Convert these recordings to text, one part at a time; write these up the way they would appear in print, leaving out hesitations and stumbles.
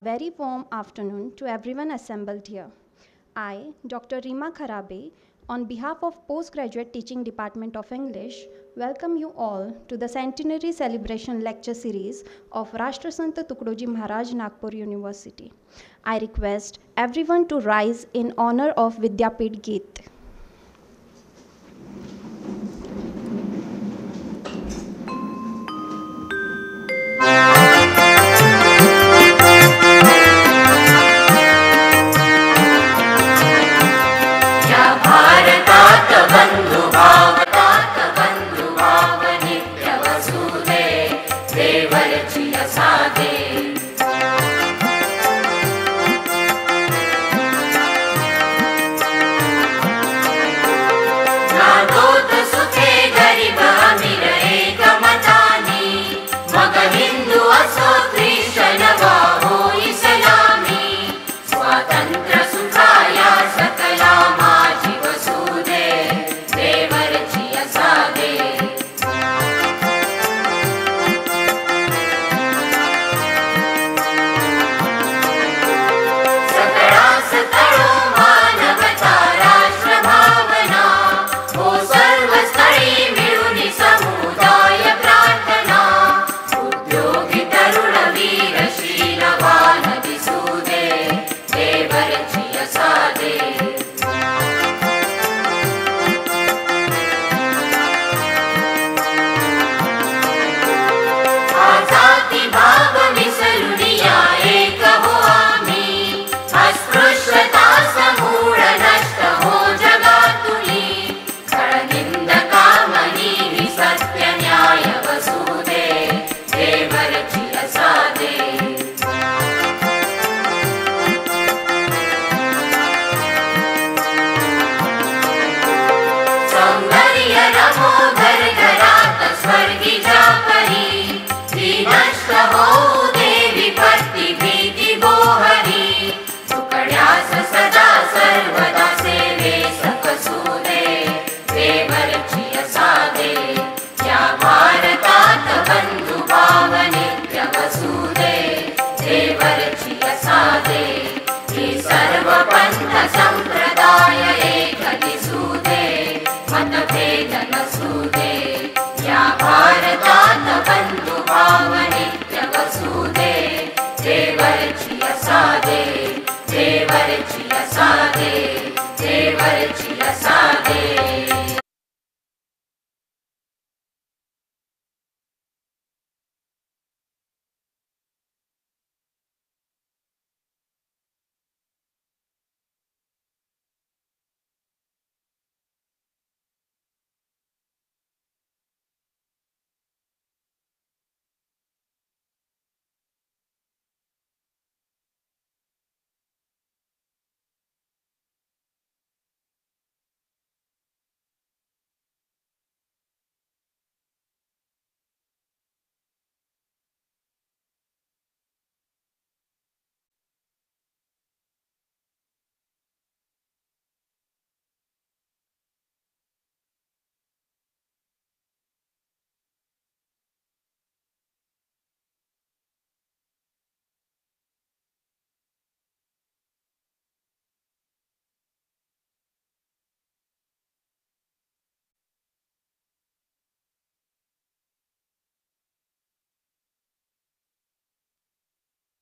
Very warm afternoon to everyone assembled here. I, Dr. Rima Kharabe, on behalf of Postgraduate Teaching Department of English, welcome you all to the Centenary Celebration Lecture Series of Rashtrasant Tukadoji Maharaj, Nagpur University. I request everyone to rise in honor of Vidyapit Geet.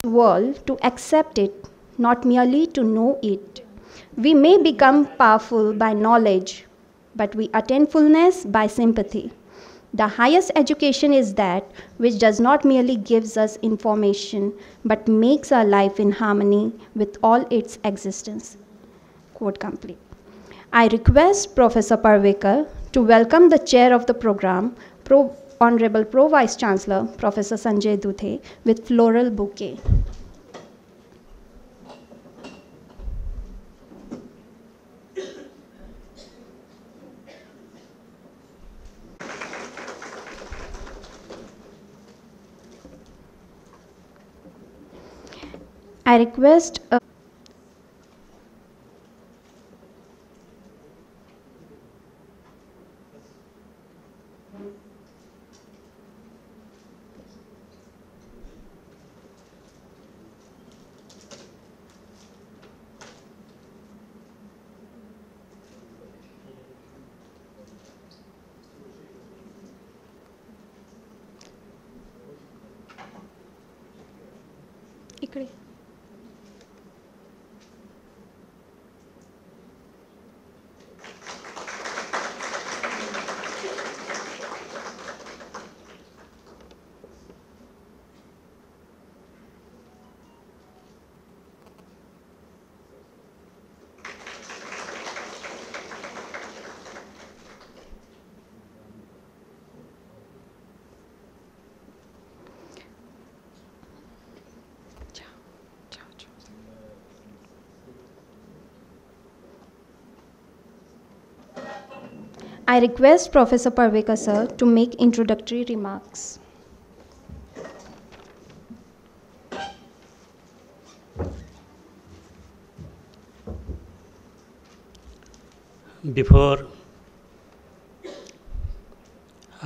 World to accept it, not merely to know it. We may become powerful by knowledge, but we attain fullness by sympathy. The highest education is that which does not merely gives us information, but makes our life in harmony with all its existence. Quote complete. I request Professor Parvekar to welcome the chair of the program, Honorable Pro Vice Chancellor, Professor Sanjay Duthe, with floral bouquet. I request तिकडे. I request Professor Parvekar sir to make introductory remarks. Before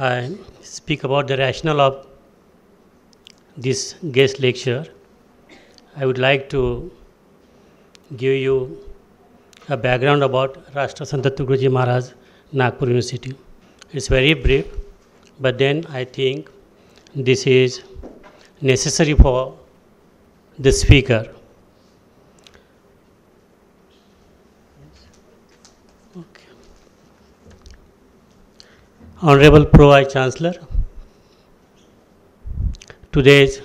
I speak about the rationale of this guest lecture, I would like to give you a background about Rashtrasant Tukadoji Maharaj, Nagpur University. It's very brief, but then I think this is necessary for the speaker. Okay. Honorable Pro Vice Chancellor, today's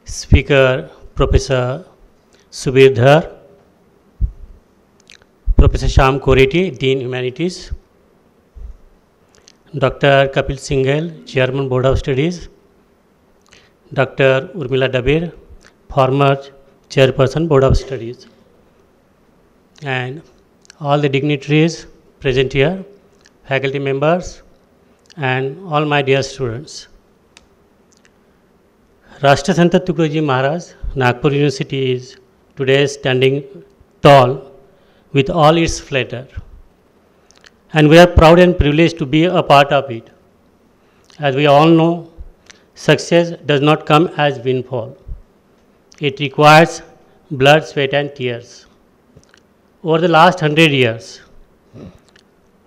speaker, Professor Subir Dhar, Professor Shyam Koreti, Dean Humanities, Dr. Kapil Singhal, Chairman Board of Studies, Dr. Urmila Dabir, former Chairperson Board of Studies, and all the dignitaries present here, faculty members, and all my dear students. Rashtrasant Tukadoji Maharaj, Nagpur University is today standing tall with all its splendor, and we are proud and privileged to be a part of it. As we all know, success does not come as windfall. It requires blood, sweat, and tears. Over the last 100 years,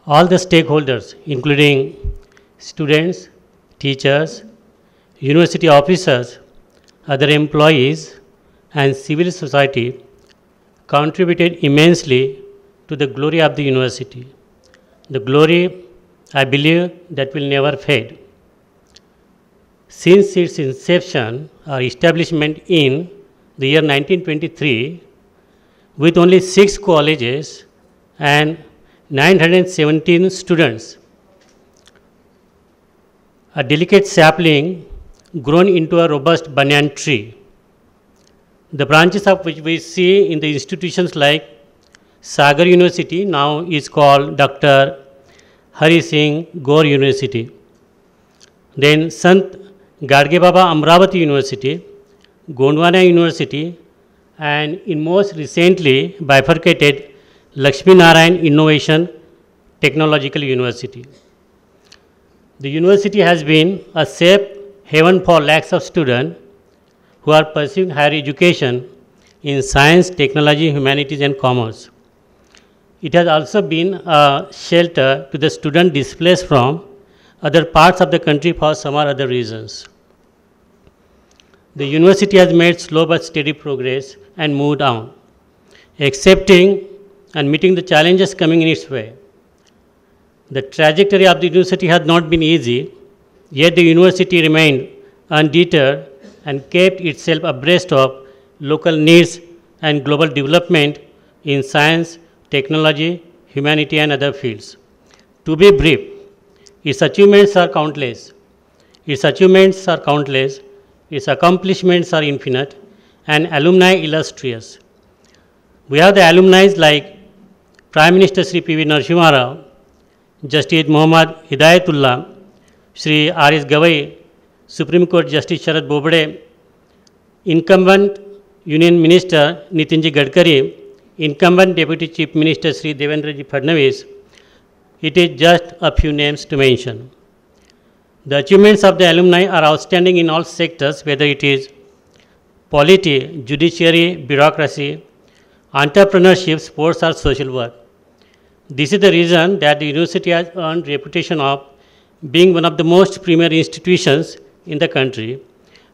all the stakeholders, including students, teachers, university officers, other employees, and civil society, contributed immensely to the glory of the university. The glory, I believe, that will never fade. Since its inception or establishment in the year 1923, with only 6 colleges and 917 students, a delicate sapling grown into a robust banyan tree, the branches of which we see in the institutions like Sagar University, now is called Dr. Hari Singh Gaur University. Then Sant Gadge Baba Amravati University, Gondwana University, and in most recently bifurcated Lakshmi Narayan Innovation Technological University. The university has been a safe haven for lakhs of students who are pursuing higher education in science, technology, humanities, and commerce. It has also been a shelter to the students displaced from other parts of the country for some or other reasons. The university has made slow but steady progress and moved on, accepting and meeting the challenges coming in its way. The trajectory of the university has not been easy, yet the university remained undeterred and kept itself abreast of local needs and global development in science, technology, humanity, and other fields. To be brief, its achievements are countless. Its accomplishments are infinite, and alumni illustrious. We have the alumni like Prime Minister Sri P.V. Narasimha Rao, Justice Muhammad Hidayatullah, Sri R.S. Gavai, Supreme Court Justice Sharad Bobde, incumbent Union Minister Nitinji Gadkari, incumbent Deputy Chief Minister Sri Devendraji Fadnavis. It is just a few names to mention. The achievements of the alumni are outstanding in all sectors, whether it is polity, judiciary, bureaucracy, entrepreneurship, sports, or social work. This is the reason that the university has earned reputation of being one of the most premier institutions in the country,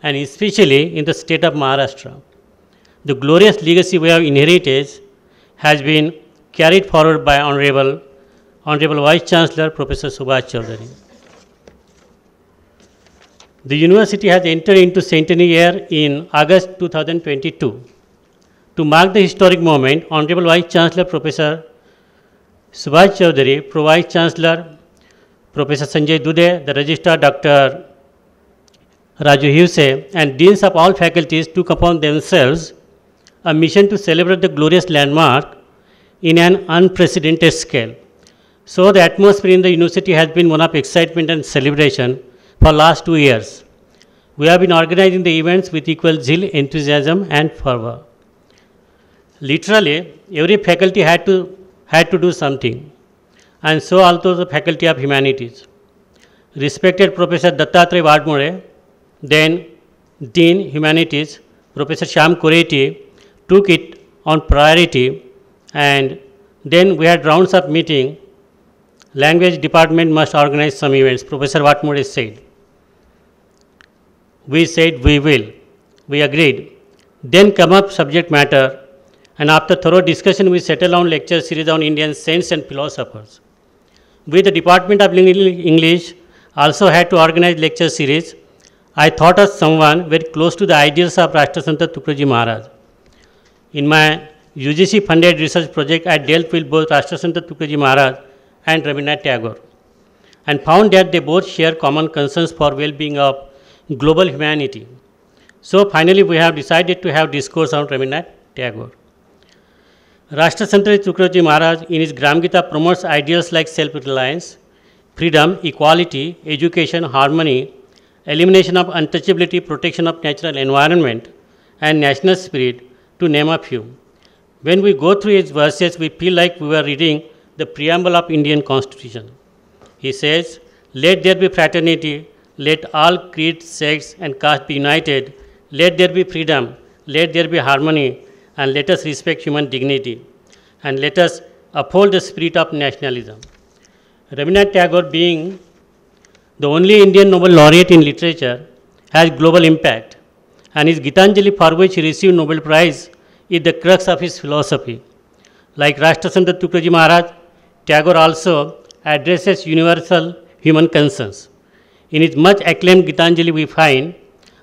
and especially in the state of Maharashtra. The glorious legacy we have inherited has been carried forward by Honorable Vice Chancellor Professor Subhash Chaudhary. The university has entered into centenary year in August 2022. To mark the historic moment, Honorable Vice Chancellor Professor Subhash Chaudhary, Pro Vice Chancellor Professor Sanjay Dude, the Registrar Dr. Raju Huse, and Deans of all faculties took upon themselves a mission to celebrate the glorious landmark in an unprecedented scale. So the atmosphere in the university has been one of excitement and celebration for last 2 years. We have been organizing the events with equal zeal, enthusiasm and fervor. Literally, every faculty had to do something, and so also the Faculty of Humanities. Respected Professor Dattatreya Vadmore, then Dean Humanities, Professor Shyam Koreti, took it on priority, and then we had rounds of meeting. Language department must organize some events, Professor Vadmore said. We said we will. We agreed. Then come up subject matter, and after thorough discussion we settled on lecture series on Indian saints and philosophers. We, the Department of English, also had to organize lecture series. I thought of someone very close to the ideals of Rashtrasant Tukadoji Maharaj. In my UGC funded research project, I dealt with both Rashtrasant Tukadoji Maharaj and Rabindranath Tagore, and found that they both share common concerns for well-being of global humanity. So finally we have decided to have discourse on Rabindranath Tagore. Rashtrasant Tukadoji Maharaj in his Gram Gita promotes ideals like self-reliance, freedom, equality, education, harmony, elimination of untouchability, protection of natural environment, and national spirit, to name a few. When we go through his verses, we feel like we were reading the preamble of Indian Constitution. He says, "Let there be fraternity, let all creeds, sects, and castes be united, let there be freedom, let there be harmony, and let us respect human dignity, and let us uphold the spirit of nationalism." Rabindranath Tagore, being the only Indian Nobel laureate in literature, has global impact, and his Gitanjali, for which he received Nobel Prize, is the crux of his philosophy. Like Rashtrasant Tukadoji Maharaj, Tagore also addresses universal human concerns. In his much acclaimed Gitanjali, we find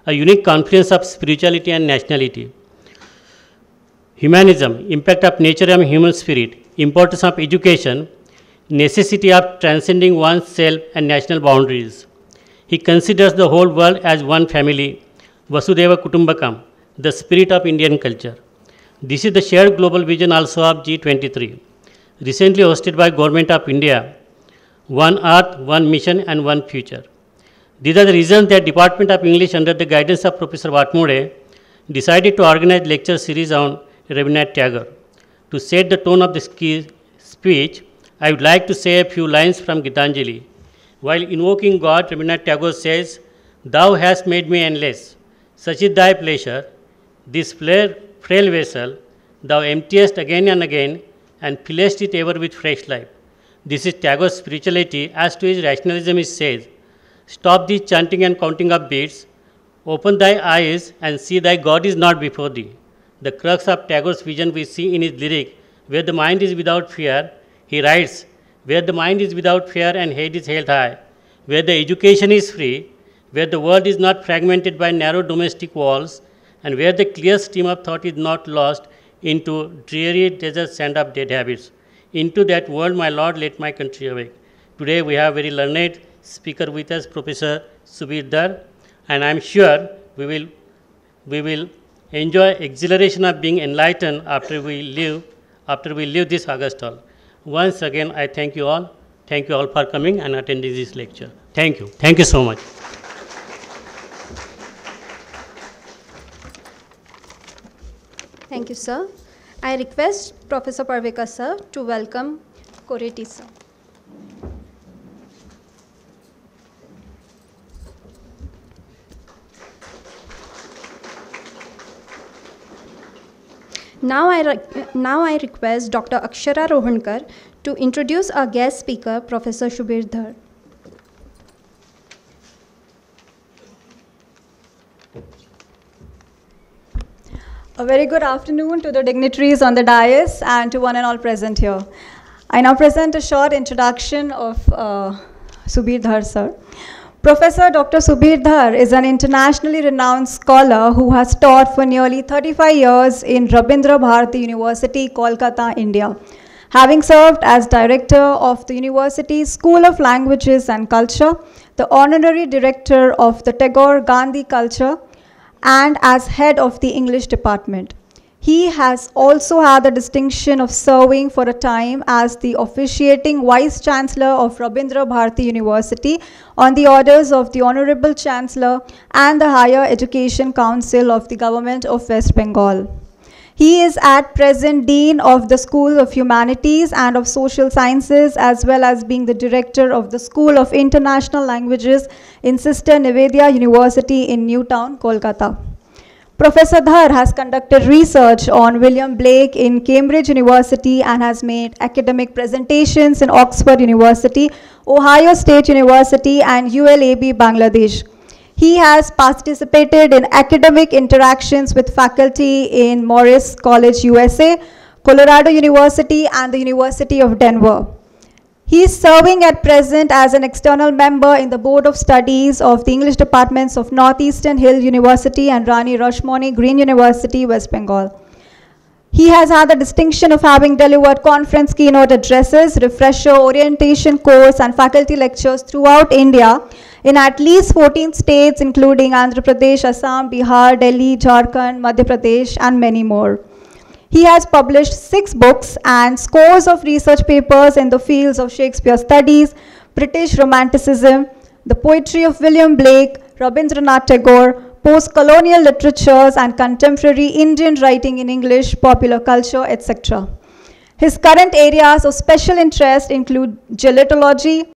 a unique confluence of spirituality and nationality. Humanism, impact of nature and human spirit, importance of education, necessity of transcending one's self and national boundaries. He considers the whole world as one family, Vasudhaiva Kutumbakam, the spirit of Indian culture. This is the shared global vision also of G23, recently hosted by Government of India, One Earth, One Mission and One Future. These are the reasons that Department of English, under the guidance of Professor Vadmore, decided to organize lecture series on Rabindranath Tagore. To set the tone of the speech, I would like to say a few lines from Gitanjali. While invoking God, Rabindranath Tagore says, "Thou hast made me endless. Such is thy pleasure. This frail vessel, thou emptiest again and again, and fillest it ever with fresh life." This is Tagore's spirituality. As to his rationalism, he says, "Stop the chanting and counting of beads. Open thy eyes and see thy God is not before thee." The crux of Tagore's vision we see in his lyric, "Where the mind is without fear," he writes, "Where the mind is without fear and head is held high, where the education is free, where the world is not fragmented by narrow domestic walls, and where the clear stream of thought is not lost into dreary desert sand of dead habits. Into that world, my Lord, let my country awake." Today we have very learned speaker with us, Professor Subir, and I am sure we will enjoy exhilaration of being enlightened after we leave this August hall. Once again, I thank you all. Thank you all for coming and attending this lecture. Thank you. Thank you so much. Thank you, sir. I request Professor Parvekar, sir, to welcome Koreti, sir. Now I request Dr. Akshara Rohankar to introduce our guest speaker, Professor Shubir Dhar. A very good afternoon to the dignitaries on the dais and to one and all present here. I now present a short introduction of Subir Dhar sir. Professor Dr. Subir Dhar is an internationally renowned scholar who has taught for nearly 35 years in Rabindranath Bharati University, Kolkata, India. Having served as director of the university's School of Languages and Culture, the honorary director of the Tagore Gandhi Culture, and as head of the English department. He has also had the distinction of serving for a time as the officiating Vice Chancellor of Rabindranath Bharati University on the orders of the Honorable Chancellor and the Higher Education Council of the Government of West Bengal. He is at present Dean of the School of Humanities and of Social Sciences, as well as being the Director of the School of International Languages in Sister Nivedita University in Newtown, Kolkata. Professor Dhar has conducted research on William Blake in Cambridge University and has made academic presentations in Oxford University, Ohio State University, and ULAB, Bangladesh. He has participated in academic interactions with faculty in Morris College, USA, Colorado University, and the University of Denver. He is serving at present as an external member in the Board of Studies of the English Departments of Northeastern Hill University and Rani Rashmoni Green University, West Bengal. He has had the distinction of having delivered conference keynote addresses, refresher orientation course, and faculty lectures throughout India in at least 14 states, including Andhra Pradesh, Assam, Bihar, Delhi, Jharkhand, Madhya Pradesh, and many more. He has published 6 books and scores of research papers in the fields of Shakespeare studies, British Romanticism, the poetry of William Blake, Rabindranath Tagore, post-colonial literatures, and contemporary Indian writing in English, popular culture, etc. His current areas of special interest include gelatology,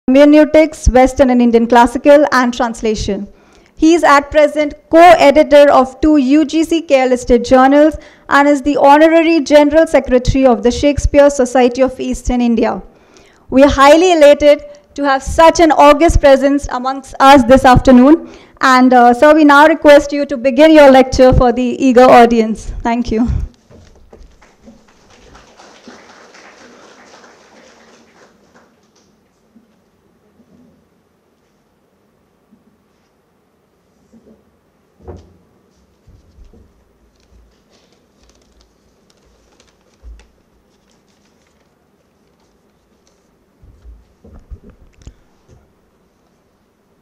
hermeneutics, Western and Indian classical, and translation. He is at present co-editor of 2 UGC care-listed journals and is the Honorary General Secretary of the Shakespeare Society of Eastern India. We are highly elated to have such an august presence amongst us this afternoon. And sir, we now request you to begin your lecture for the eager audience. Thank you.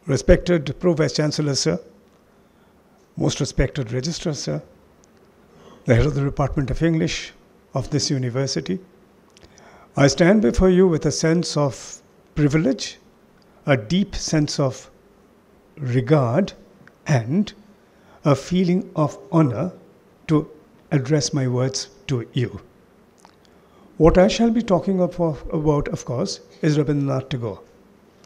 Respected Pro-Vice Chancellor, sir, most respected Registrar, sir, the head of the Department of English of this university, I stand before you with a sense of privilege, a deep sense of regard, and a feeling of honor to address my words to you. What I shall be talking about, of course, is Rabindranath Tagore.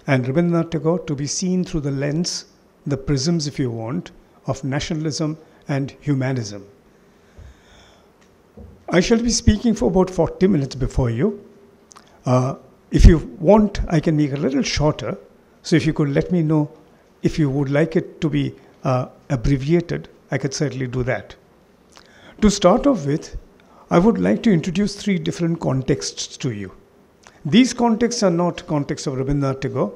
And Rabindranath Tagore to be seen through the lens, the prisms if you want, of nationalism and humanism. I shall be speaking for about 40 minutes before you. If you want, I can make it a little shorter. So if you could let me know if you would like it to be abbreviated, I could certainly do that. To start off with, I would like to introduce 3 different contexts to you. These contexts are not contexts of Rabindranath Tagore,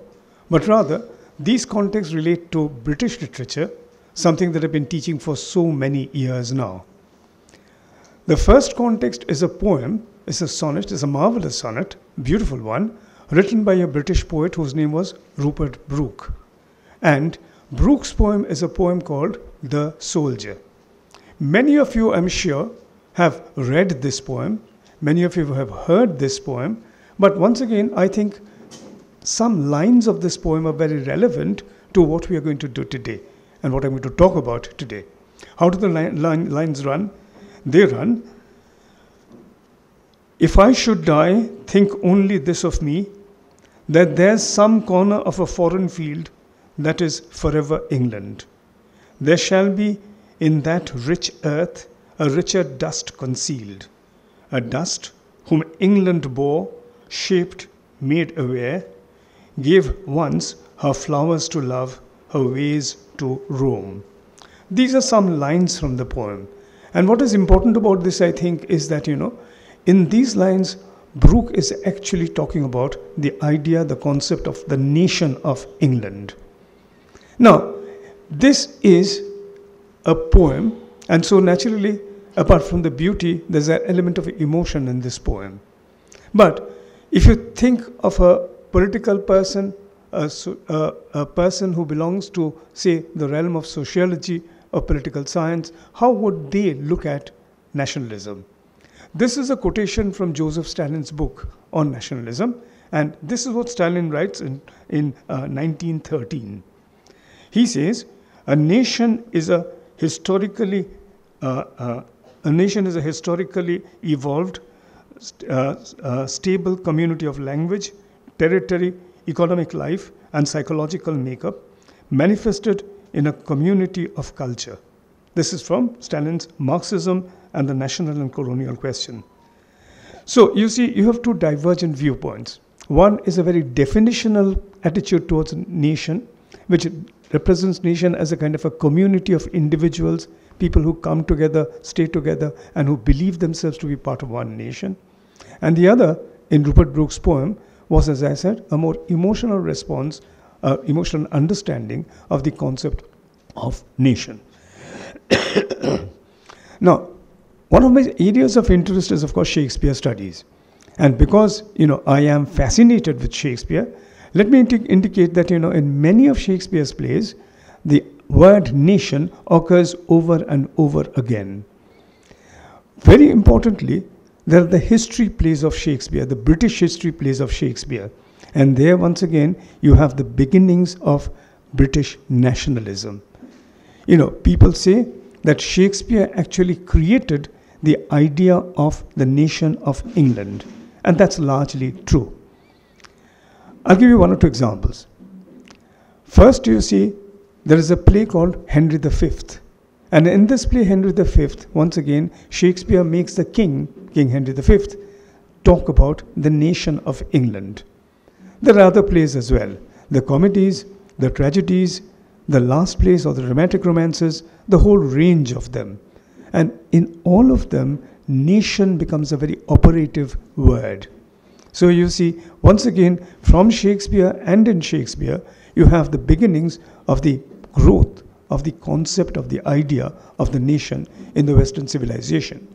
but rather these contexts relate to British literature, something that I've been teaching for so many years now. The first context is a poem, it's a sonnet, it's a marvelous sonnet, beautiful one, written by a British poet whose name was Rupert Brooke. And Brooke's poem is a poem called The Soldier. Many of you, I'm sure, have read this poem, many of you have heard this poem, but once again, I think some lines of this poem are very relevant to what we are going to do today and what I'm going to talk about today. How do the lines run? They run, if I should die, think only this of me, that there's some corner of a foreign field that is forever England. There shall be in that rich earth a richer dust concealed, a dust whom England bore, shaped, made aware, gave once her flowers to love, her ways to roam. These are some lines from the poem. And what is important about this, I think, is that, in these lines, Brooke is actually talking about the idea, the concept of the nation of England. Now, this is a poem, and so naturally, apart from the beauty, there's an element of emotion in this poem. But if you think of a political person, a person who belongs to, say, the realm of sociology or political science, how would they look at nationalism? This is a quotation from Joseph Stalin's book on nationalism, and this is what Stalin writes in 1913. He says, a nation is a historically evolved, stable community of language, territory, economic life, and psychological makeup, manifested in a community of culture. This is from Stalin's Marxism and the National and Colonial Question. So you see, you have two divergent viewpoints. One is a very definitional attitude towards nation, which represents nation as a kind of a community of individuals, people who come together, stay together, and who believe themselves to be part of one nation. And the other, in Rupert Brooke's poem, was, as I said, a more emotional response, emotional understanding of the concept of nation. Now, one of my areas of interest is, of course, Shakespeare studies. And because, I am fascinated with Shakespeare, let me indicate that, in many of Shakespeare's plays, the word nation occurs over and over again. Very importantly, there are the history plays of Shakespeare, the British history plays of Shakespeare. And there, once again, you have the beginnings of British nationalism. People say that Shakespeare actually created the idea of the nation of England. And that's largely true. I'll give you one or two examples. First, you see, there is a play called Henry V. And in this play, Henry V, once again, Shakespeare makes the king, King Henry V, talk about the nation of England. There are other plays as well. The comedies, the tragedies, the last plays or the romantic romances, the whole range of them. And in all of them, nation becomes a very operative word. So you see, once again, from Shakespeare and in Shakespeare, you have the beginnings of the growth of the concept of the idea of the nation in the Western civilization.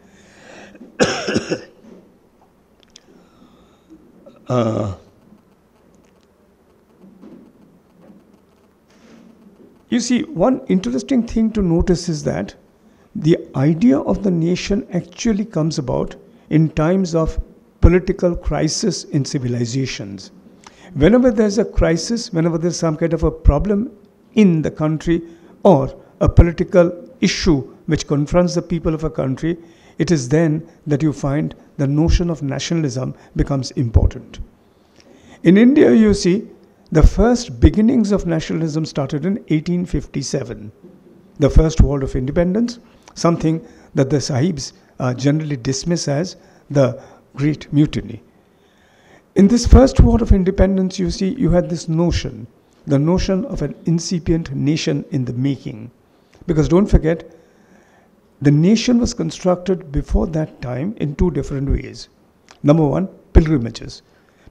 You see, one interesting thing to notice is that the idea of the nation actually comes about in times of political crisis in civilizations. Whenever there's a crisis, whenever there's some kind of a problem in the country or a political issue which confronts the people of a country, it is then that you find the notion of nationalism becomes important. In India, you see, the first beginnings of nationalism started in 1857. The First War of Independence, something that the Sahibs generally dismiss as the Great Mutiny. In this First War of Independence, you see, you had this notion, the notion of an incipient nation in the making. Because don't forget, the nation was constructed before that time in two different ways. Number one, pilgrimages.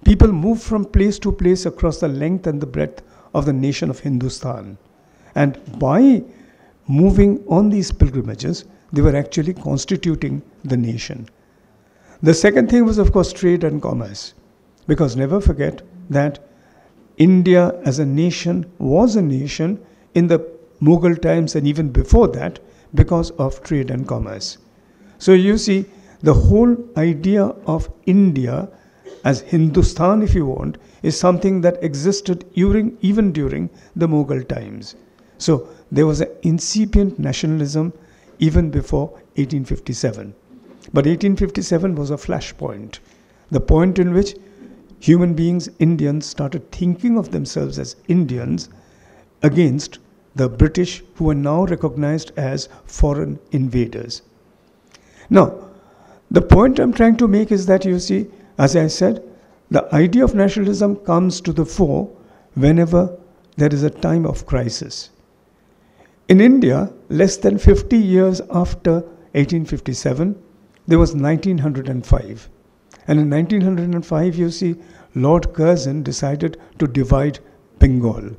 People moved from place to place across the length and the breadth of the nation of Hindustan. And by moving on these pilgrimages, they were actually constituting the nation. The second thing was, of course, trade and commerce. Because never forget that India as a nation was a nation in the Mughal times and even before that because of trade and commerce. So you see, the whole idea of India as Hindustan, if you want, is something that existed even during the Mughal times. So there was an incipient nationalism even before 1857. But 1857 was a flashpoint, the point in which human beings, Indians, started thinking of themselves as Indians against the British, who were now recognized as foreign invaders. Now, the point I'm trying to make is that, you see, as I said, the idea of nationalism comes to the fore whenever there is a time of crisis. In India, less than 50 years after 1857, there was 1905. And in 1905, you see, Lord Curzon decided to divide Bengal.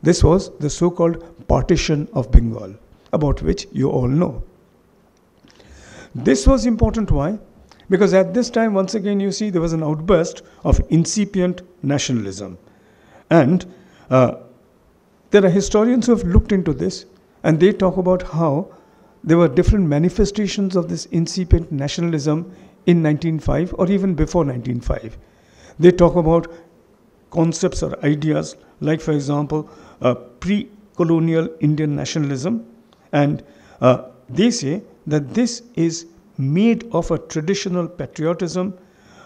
This was the so-called partition of Bengal, about which you all know. This was important. Why? Because at this time, once again, you see, there was an outburst of incipient nationalism. And there are historians who have looked into this, and they talk about how there were different manifestations of this incipient nationalism in 1905 or even before 1905. They talk about concepts or ideas like, for example, pre-colonial Indian nationalism, and they say that this is made of a traditional patriotism,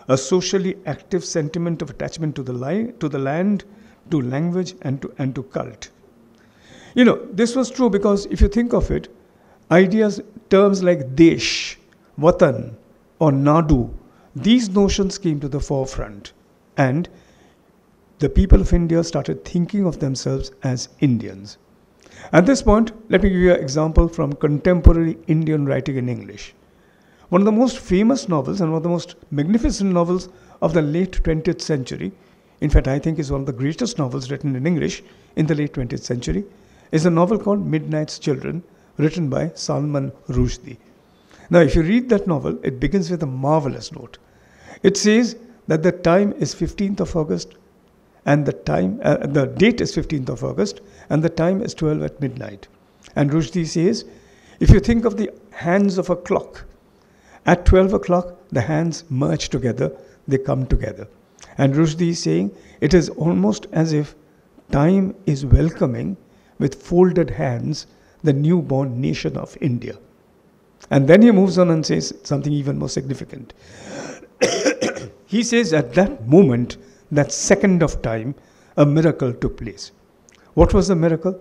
a socially active sentiment of attachment to the land, to language, and to cult. You know, this was true because if you think of it, ideas, terms like Desh, Watan, or Nadu, these notions came to the forefront, and the people of India started thinking of themselves as Indians. At this point, let me give you an example from contemporary Indian writing in English. One of the most famous novels and one of the most magnificent novels of the late 20th century, in fact, I think is one of the greatest novels written in English in the late 20th century, is a novel called Midnight's Children, written by Salman Rushdie. Now, if you read that novel, it begins with a marvelous note. It says that the time is 15th of August, and the date is 15th of August, and the time is 12 at midnight. And Rushdie says, if you think of the hands of a clock, at 12 o'clock, the hands merge together, they come together. And Rushdie is saying, it is almost as if time is welcoming with folded hands the newborn nation of India. And then he moves on and says something even more significant. He says at that moment, that second of time, a miracle took place. What was the miracle?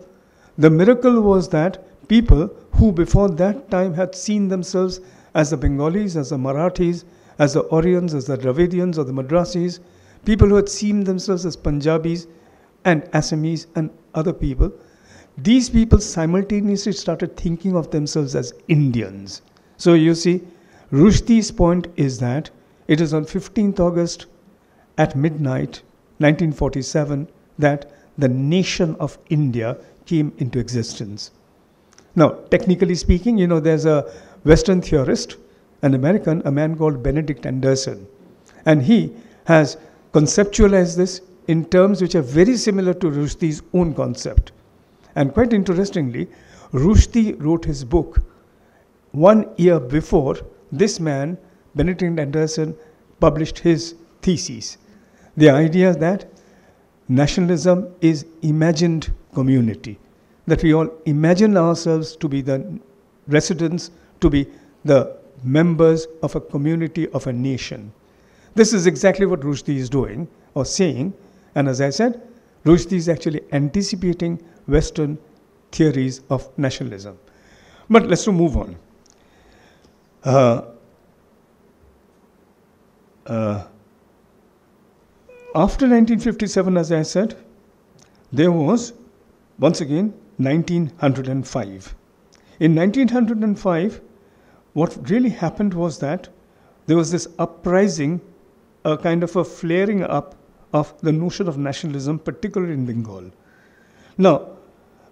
The miracle was that people who before that time had seen themselves as the Bengalis, as the Marathis, as the Aryans, as the Dravidians or the Madrasis, people who had seen themselves as Punjabis and Assamese and other people, these people simultaneously started thinking of themselves as Indians. So you see, Rushdie's point is that it is on 15th August at midnight, 1947, that the nation of India came into existence. Now, technically speaking, you know, there's a Western theorist, an American, a man called Benedict Anderson, and he has conceptualized this in terms which are very similar to Rushdie's own concept. And quite interestingly, Rushdie wrote his book 1 year before this man, Benedict Anderson, published his thesis. The idea that nationalism is imagined community, that we all imagine ourselves to be the residents, to be the members of a community, of a nation. This is exactly what Rushdie is doing or saying, and as I said, Rushdie is actually anticipating Western theories of nationalism. But let's move on. After 1957, as I said, there was, once again, 1905. In 1905, what really happened was that there was this uprising, a kind of a flaring up of the notion of nationalism, particularly in Bengal. Now,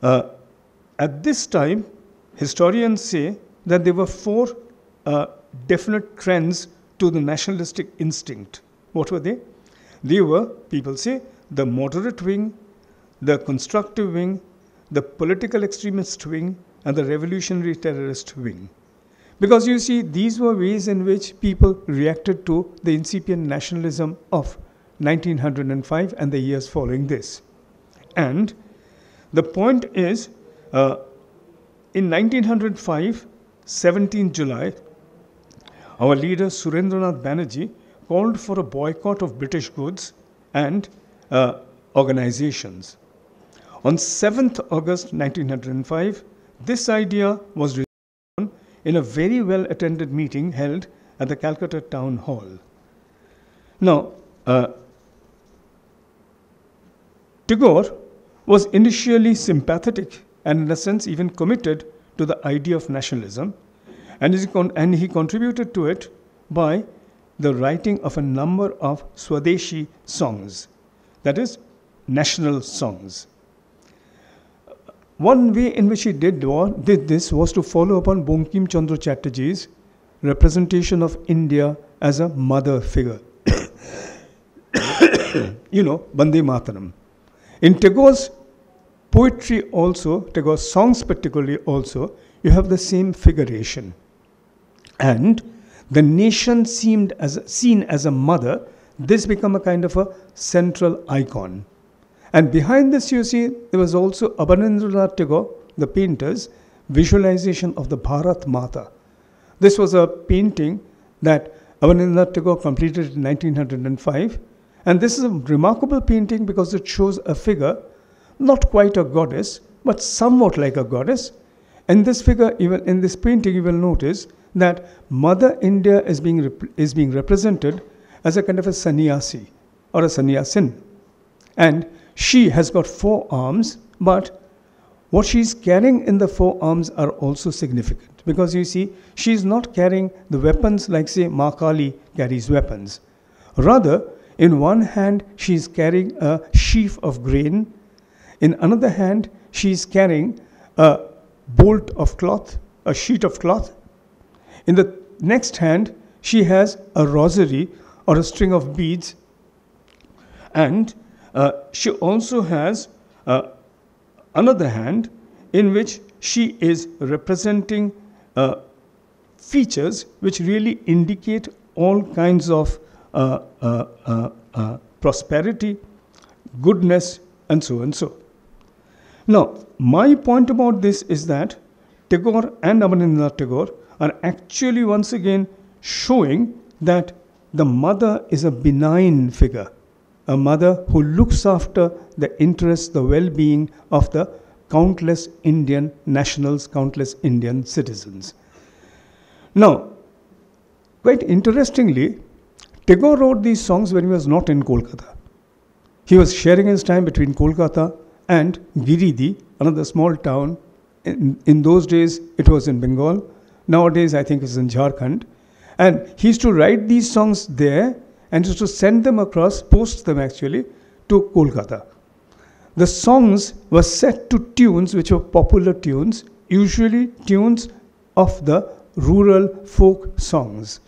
at this time, historians say that there were four definite trends to the nationalistic instinct. What were they? They were, people say, the moderate wing, the constructive wing, the political extremist wing, and the revolutionary terrorist wing. Because you see, these were ways in which people reacted to the incipient nationalism of 1905 and the years following this. And the point is, in 1905, 17 July, our leader Surendranath Banerjee called for a boycott of British goods and organizations. On 7th August 1905, this idea was resolved in a very well-attended meeting held at the Calcutta Town Hall. Now, Tagore was initially sympathetic and in a sense even committed to the idea of nationalism, And he contributed to it by the writing of a number of Swadeshi songs, that is, national songs. One way in which he did this was to follow upon Bankim Chandra Chatterjee's representation of India as a mother figure. Bande Mataram. In Tagore's poetry also, Tagore's songs particularly also, you have the same figuration. And the nation seen as a mother, this become a kind of a central icon. And behind this, you see, there was also Rabindranath Tagore, the painter's visualization of the Bharat Mata. This was a painting that Rabindranath Tagore completed in 1905. And this is a remarkable painting because it shows a figure, not quite a goddess, but somewhat like a goddess. And this figure, even in this painting, you will notice that Mother India is being represented as a kind of a sannyasi or a sannyasin. And she has got 4 arms, but what she's carrying in the 4 arms are also significant. Because you see, she's not carrying the weapons like, say, Ma Kali carries weapons. Rather, in one hand, she's carrying a sheaf of grain. In another hand, she's carrying a bolt of cloth, a sheet of cloth. In the next hand, she has a rosary or a string of beads. And she also has another hand in which she is representing features which really indicate all kinds of prosperity, goodness, and so and so. Now, my point about this is that Tagore and Rabindranath Tagore are actually once again showing that the mother is a benign figure, a mother who looks after the interests, the well-being of the countless Indian nationals, countless Indian citizens. Now, quite interestingly, Tagore wrote these songs when he was not in Kolkata. He was sharing his time between Kolkata and Giridih, another small town. In those days, it was in Bengal. Nowadays, I think it's in Jharkhand. And he used to write these songs there and used to send them across, post them actually, to Kolkata. The songs were set to tunes which were popular tunes, usually tunes of the rural folk songs.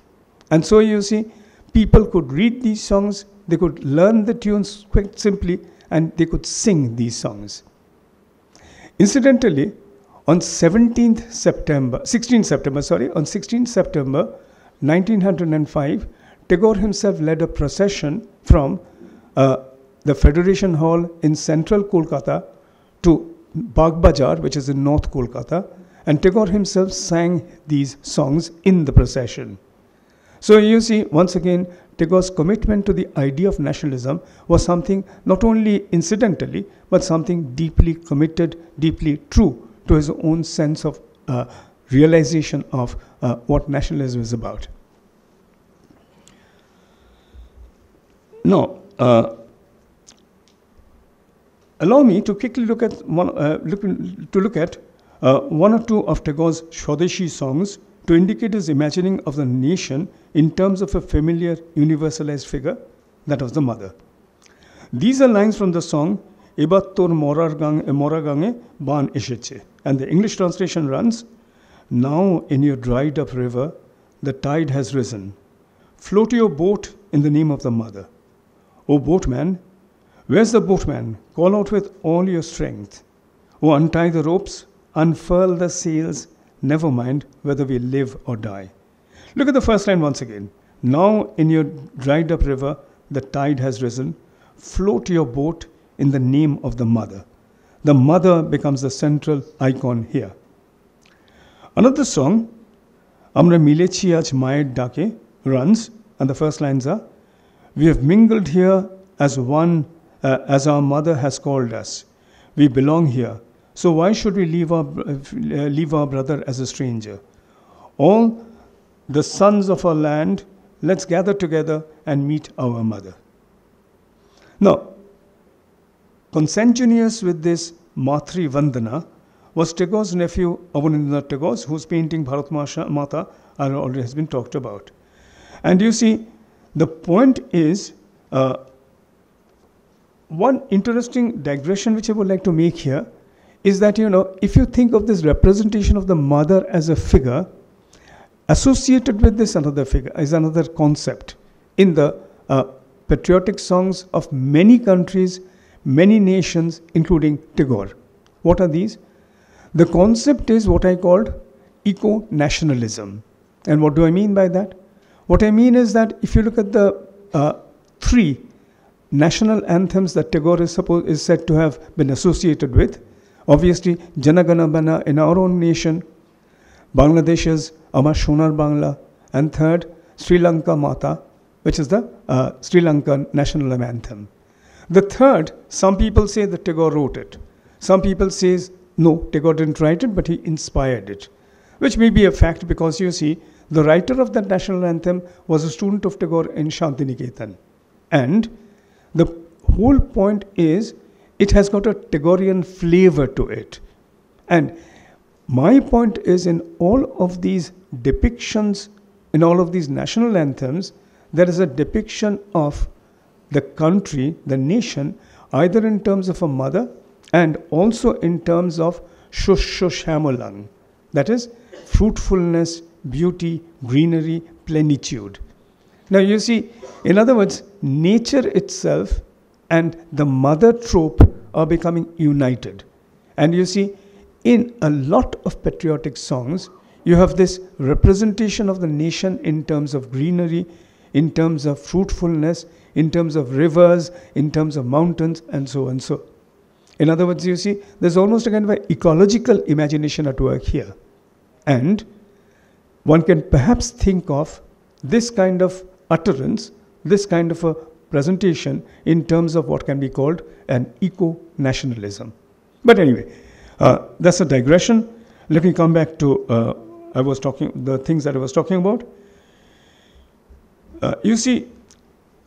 And so you see, people could read these songs, they could learn the tunes quite simply, and they could sing these songs. Incidentally, on 16th September 1905, Tagore himself led a procession from the Federation Hall in central Kolkata to Bagh Bazar, which is in North Kolkata, and Tagore himself sang these songs in the procession. So you see, once again, Tagore's commitment to the idea of nationalism was something not only incidentally, but something deeply committed, deeply true to his own sense of realization of what nationalism is about. Now, allow me to quickly look at one or two of Tagore's Swadeshi songs to indicate his imagining of the nation in terms of a familiar universalized figure, that was the mother. These are lines from the song Ebattor Moragange Ban Esheche, and the English translation runs, "Now in your dried up river the tide has risen. Float your boat in the name of the mother. O boatman, where's the boatman? Call out with all your strength. O untie the ropes, unfurl the sails, never mind whether we live or die." Look at the first line once again. "Now in your dried up river the tide has risen. Float your boat in the name of the mother." The mother becomes the central icon here. Another song, "Amra Milechi Aj Mayer Dake," runs, and the first lines are, "We have mingled here as one, as our mother has called us. We belong here. So why should we leave our brother as a stranger? All the sons of our land, let's gather together and meet our mother." Now, consanguineous with this Matri Vandana was Tagore's nephew, Rabindranath Tagore, whose painting Bharat Mata already has been talked about. And you see, the point is, one interesting digression which I would like to make here is that, if you think of this representation of the mother as a figure, associated with this another figure is another concept in the patriotic songs of many countries, many nations, including Tagore. What are these? The concept is what I called eco-nationalism. And what do I mean by that? What I mean is that if you look at the three national anthems that Tagore is said to have been associated with, obviously Jana Gana Mana in our own nation, Bangladesh's Amar Shonar Bangla, and third, Sri Lanka Mata, which is the Sri Lankan national anthem. The third, some people say that Tagore wrote it. Some people say, no, Tagore didn't write it, but he inspired it, which may be a fact because you see, the writer of that national anthem was a student of Tagore in Shantiniketan. And the whole point is, it has got a Tagorean flavor to it. And my point is, in all of these depictions, in all of these national anthems, there is a depiction of the country, the nation, either in terms of a mother and also in terms of Shushamulang, that is, fruitfulness, beauty, greenery, plenitude. Now you see, in other words, nature itself and the mother trope are becoming united. And you see, in a lot of patriotic songs, you have this representation of the nation in terms of greenery, in terms of fruitfulness, in terms of rivers, in terms of mountains, and so and so. In other words, you see, there's almost a kind of an ecological imagination at work here. And one can perhaps think of this kind of utterance, this kind of a presentation in terms of what can be called an eco-nationalism. But anyway, that's a digression. Let me come back to the things that I was talking about. You see,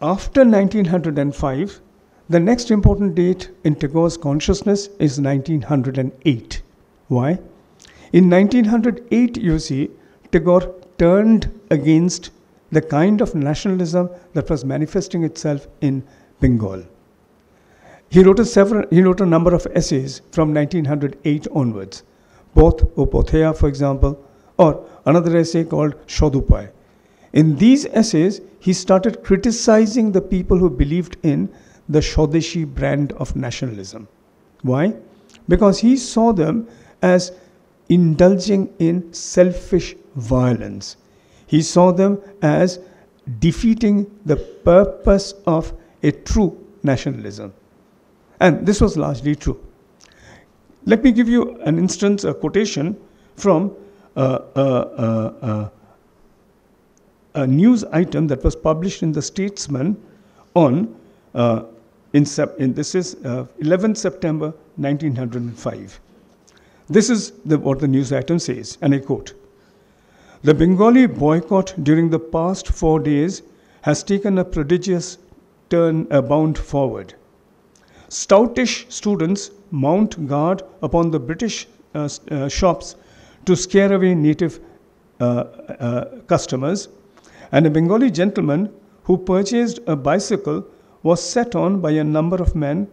after 1905, the next important date in Tagore's consciousness is 1908. Why? In 1908, you see, Tagore turned against the kind of nationalism that was manifesting itself in Bengal. He wrote a number of essays from 1908 onwards, both Upotheya, for example, or another essay called Shodupai. In these essays, he started criticizing the people who believed in the Swadeshi brand of nationalism. Why? Because he saw them as indulging in selfish violence. He saw them as defeating the purpose of a true nationalism. And this was largely true. Let me give you an instance, a quotation from a news item that was published in the Statesman on this is 11th September 1905. This is what the news item says, and I quote: "The Bengali boycott during the past 4 days has taken a prodigious bound forward. Stoutish students mount guard upon the British shops to scare away native customers, and a Bengali gentleman who purchased a bicycle was set on by a number of men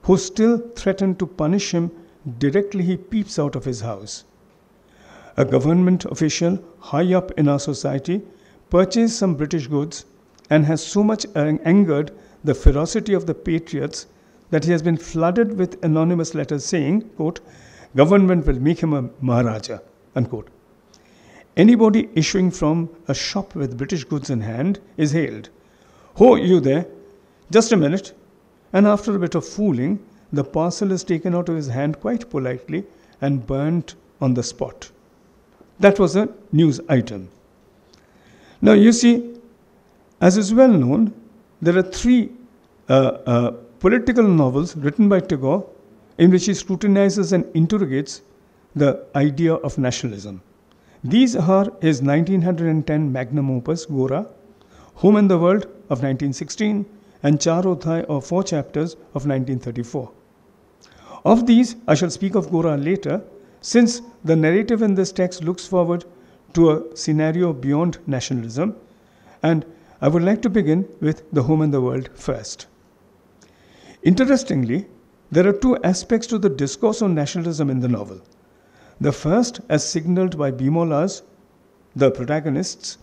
who still threaten to punish him directly he peeps out of his house. A government official high up in our society purchased some British goods and has so much angered the ferocity of the patriots that he has been flooded with anonymous letters saying, quote, 'Government will make him a Maharaja,' unquote. Anybody issuing from a shop with British goods in hand is hailed. 'Ho, you there? Just a minute.' And after a bit of fooling, the parcel is taken out of his hand quite politely and burnt on the spot." That was a news item. Now you see, as is well known, there are 3 political novels written by Tagore in which he scrutinizes and interrogates the idea of nationalism. These are his 1910 magnum opus, Gora, Home and the World of 1916, and Char Odhai, or 4 chapters, of 1934. Of these, I shall speak of Gora later, since the narrative in this text looks forward to a scenario beyond nationalism, and I would like to begin with the home and the world first. Interestingly, there are two aspects to the discourse on nationalism in the novel. The first, as signaled by Bimola's, the protagonist's,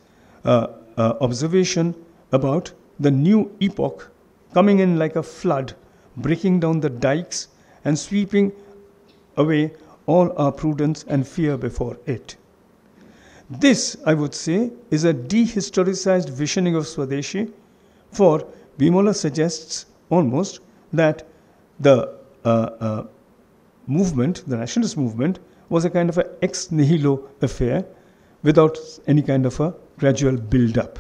observation about the new epoch coming in like a flood, breaking down the dikes and sweeping away all our prudence and fear before it. This, I would say, is a dehistoricized visioning of Swadeshi, for Bimola suggests almost that the movement, the nationalist movement, was a kind of an ex nihilo affair without any kind of a gradual build-up.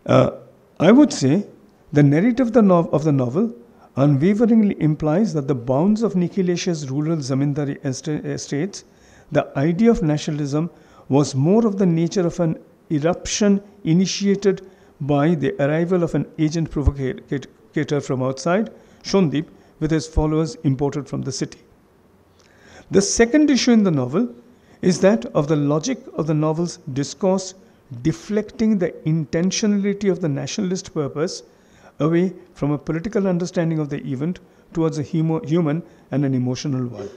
I would say the narrative of the novel unwaveringly implies that the bounds of Nikhilesh's rural zamindari estates, the idea of nationalism was more of the nature of an eruption initiated by the arrival of an agent provocator from outside, Shondip, with his followers imported from the city. The second issue in the novel is that of the logic of the novel's discourse deflecting the intentionality of the nationalist purpose away from a political understanding of the event towards a human and an emotional one.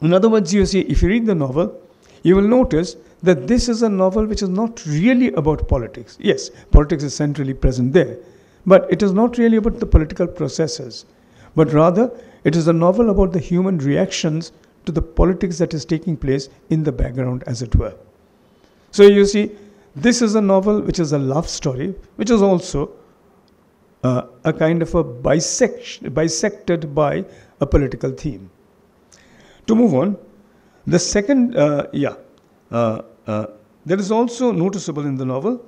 In other words, you see, if you read the novel, you will notice that this is a novel which is not really about politics. Yes, politics is centrally present there, but it is not really about the political processes, but rather it is a novel about the human reactions to the politics that is taking place in the background, as it were. So you see, this is a novel which is a love story, which is also a kind of a bisected by a political theme. To move on, the second, there is also noticeable in the novel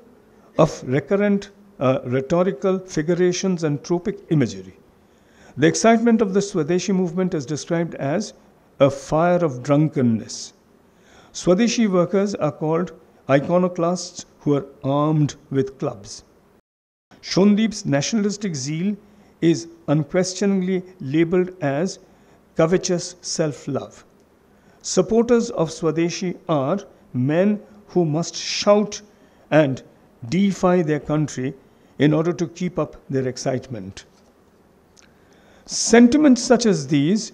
of recurrent rhetorical figurations and tropic imagery. The excitement of the Swadeshi movement is described as a fire of drunkenness. Swadeshi workers are called iconoclasts who are armed with clubs. Shondip's nationalistic zeal is unquestioningly labeled as covetous self-love. Supporters of Swadeshi are men who must shout and defy their country in order to keep up their excitement. Sentiments such as these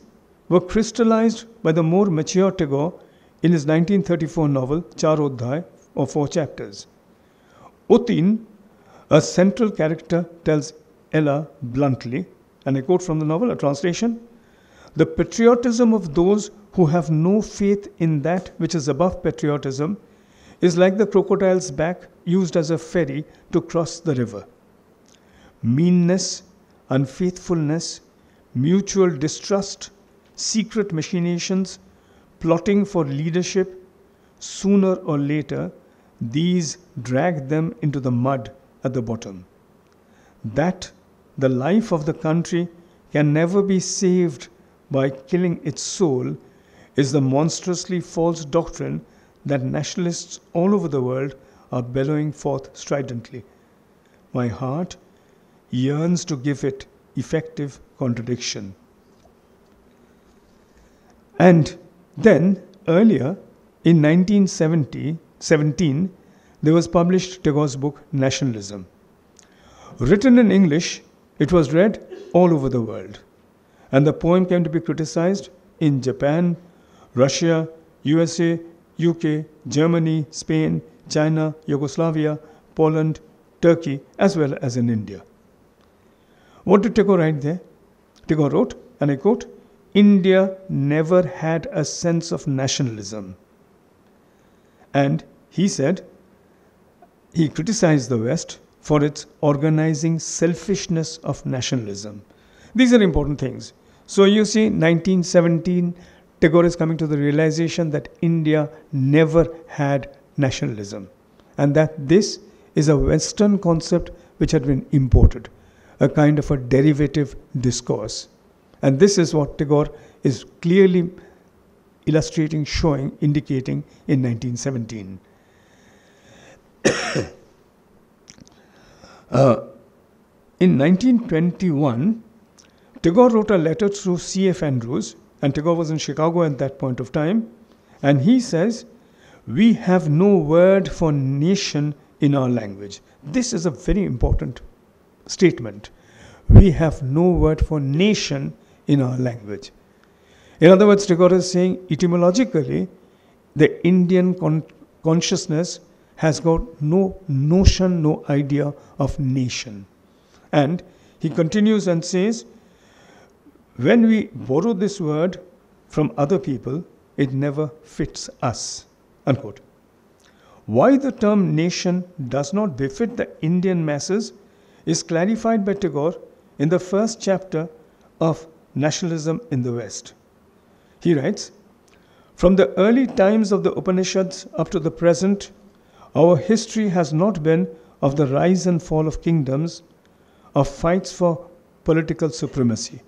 were crystallized by the more mature Tagore in his 1934 novel Charodhai, or 4 chapters. Otin, a central character, tells Ella bluntly, and I quote from the novel, a translation, "The patriotism of those who have no faith in that which is above patriotism is like the crocodile's back used as a ferry to cross the river. Meanness, unfaithfulness, mutual distrust, secret machinations, plotting for leadership, sooner or later, these drag them into the mud at the bottom. That the life of the country can never be saved by killing its soul is the monstrously false doctrine that nationalists all over the world are bellowing forth stridently. My heart yearns to give it effective contradiction." And then, earlier, in 1917, there was published Tagore's book, Nationalism. Written in English, it was read all over the world, and the poem came to be criticized in Japan, Russia, USA, UK, Germany, Spain, China, Yugoslavia, Poland, Turkey, as well as in India. What did Tagore write there? Tagore wrote, and I quote, "India never had a sense of nationalism." And he said, he criticized the West for its organizing selfishness of nationalism. These are important things. So you see, 1917, Tagore is coming to the realization that India never had nationalism, and that this is a Western concept which had been imported, a kind of a derivative discourse. And this is what Tagore is clearly illustrating, showing, indicating in 1917. In 1921, Tagore wrote a letter through C.F. Andrews, and Tagore was in Chicago at that point of time, and he says, "We have no word for nation in our language." This is a very important statement. We have no word for nation in our language. In other words, Tagore is saying etymologically, the Indian consciousness has got no notion, no idea of nation. And he continues and says, when we borrow this word from other people, it never fits us. Unquote. Why the term nation does not befit the Indian masses is clarified by Tagore in the first chapter of Nationalism in the West. He writes, "From the early times of the Upanishads up to the present, our history has not been of the rise and fall of kingdoms, of fights for political supremacy.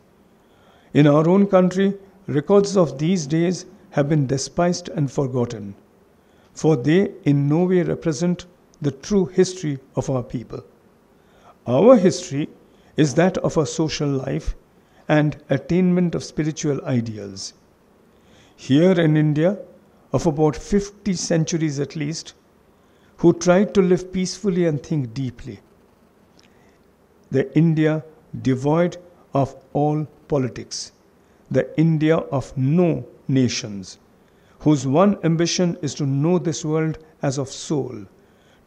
In our own country, records of these days have been despised and forgotten, for they in no way represent the true history of our people. Our history is that of a social life and attainment of spiritual ideals. Here in India, of about 50 centuries at least, who tried to live peacefully and think deeply. The India devoid of all politics, the India of no nations, whose one ambition is to know this world as of soul,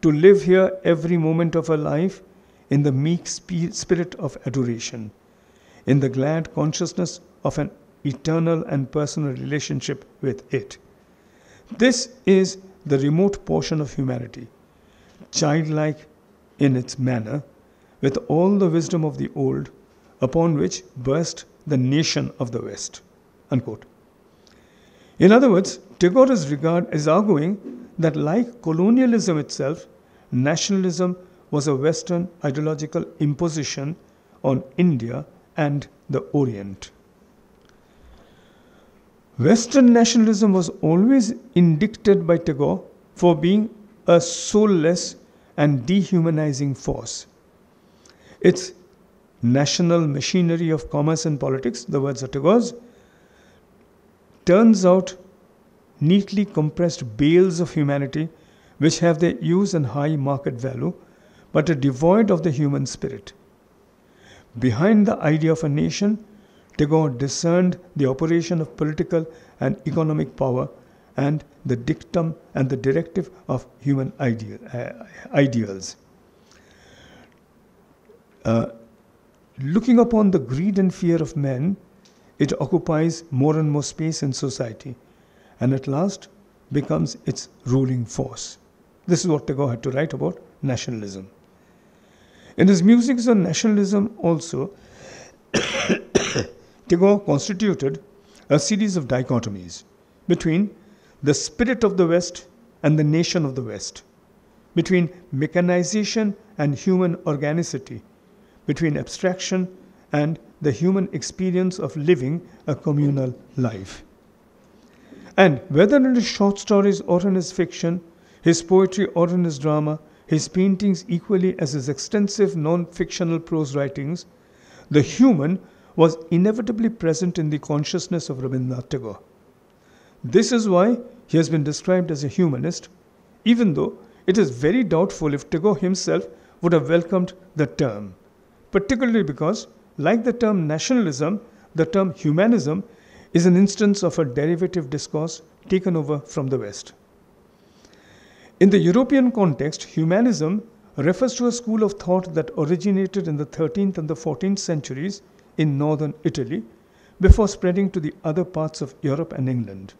to live here every moment of her life in the meek spirit of adoration, in the glad consciousness of an eternal and personal relationship with it. This is the remote portion of humanity, childlike in its manner, with all the wisdom of the old, upon which burst the nation of the West." Unquote. In other words, Tagore is arguing that like colonialism itself, nationalism was a Western ideological imposition on India and the Orient. Western nationalism was always indicted by Tagore for being a soulless and dehumanizing force. Its national machinery of commerce and politics, the words are Tagore's, turns out neatly compressed bales of humanity which have their use and high market value, but are devoid of the human spirit. Behind the idea of a nation, Tagore discerned the operation of political and economic power and the dictum and the directive of human ideals. Looking upon the greed and fear of men, it occupies more and more space in society and at last becomes its ruling force. This is what Tagore had to write about nationalism. In his musings on nationalism also, Tagore constituted a series of dichotomies between the spirit of the West and the nation of the West, between mechanization and human organicity, between abstraction and the human experience of living a communal life. And whether in his short stories or in his fiction, his poetry or in his drama, his paintings equally as his extensive non-fictional prose writings, the human was inevitably present in the consciousness of Rabindranath Tagore. This is why he has been described as a humanist, even though it is very doubtful if Tagore himself would have welcomed the term, particularly because, like the term nationalism, the term humanism is an instance of a derivative discourse taken over from the West. In the European context, humanism refers to a school of thought that originated in the 13th and the 14th centuries in northern Italy before spreading to the other parts of Europe and England.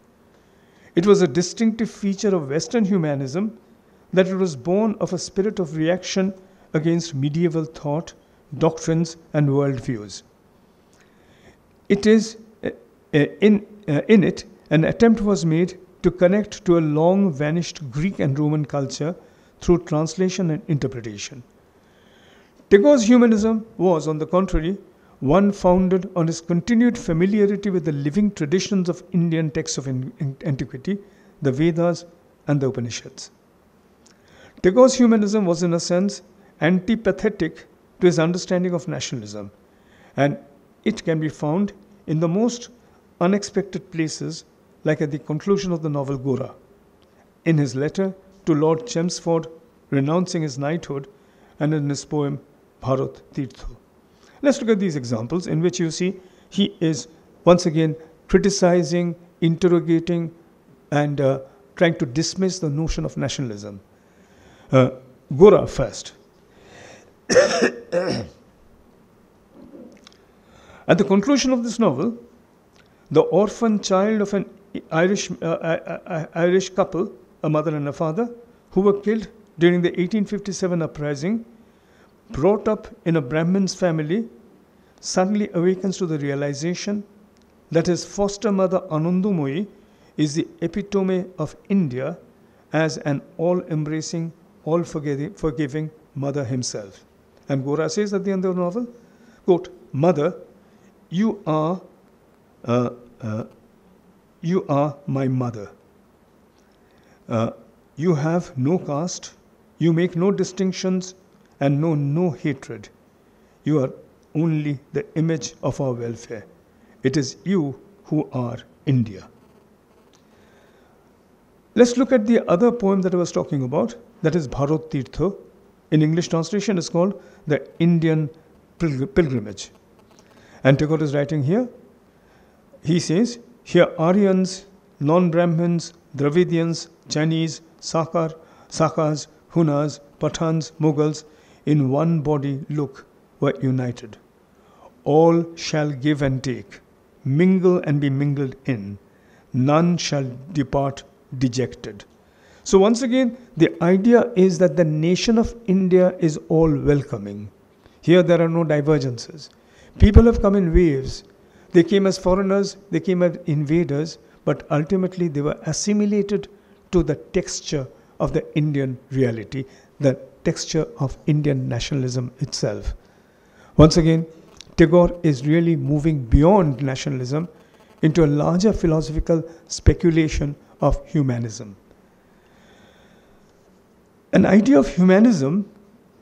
It was a distinctive feature of Western humanism that it was born of a spirit of reaction against medieval thought, doctrines, and worldviews. It is in it an attempt was made to connect to a long vanished Greek and Roman culture through translation and interpretation. Tagore's humanism was, on the contrary, one founded on his continued familiarity with the living traditions of Indian texts of antiquity, the Vedas and the Upanishads. Tagore's humanism was, in a sense, antipathetic to his understanding of nationalism, and it can be found in the most unexpected places, like at the conclusion of the novel Gora, in his letter to Lord Chelmsford renouncing his knighthood, and in his poem Bharat Tirtho. Let's look at these examples in which you see he is once again criticizing, interrogating, and trying to dismiss the notion of nationalism. Gora first. At the conclusion of this novel, the orphan child of an Irish couple, a mother and a father, who were killed during the 1857 uprising, brought up in a Brahmin's family, suddenly awakens to the realization that his foster mother Anandamoyi is the epitome of India as an all-embracing, all-forgiving mother himself. And Gora says at the end of the novel, quote, "Mother, you are my mother. You have no caste, you make no distinctions, and know no hatred. You are only the image of our welfare. It is you who are India." Let's look at the other poem that I was talking about, that is Bharat Tirtho. In English translation, it's called The Indian Pilgrimage. And Tagore is writing here. He says, "Here Aryans, non-Brahmins, Dravidians, Chinese, Sakas, Hunas, Pathans, Mughals, in one body look, were united. All shall give and take, mingle and be mingled in. None shall depart dejected." So once again, the idea is that the nation of India is all welcoming. Here there are no divergences. People have come in waves. They came as foreigners, they came as invaders, but ultimately they were assimilated to the texture of the Indian reality, the texture of Indian nationalism itself. Once again, Tagore is really moving beyond nationalism into a larger philosophical speculation of humanism. An idea of humanism,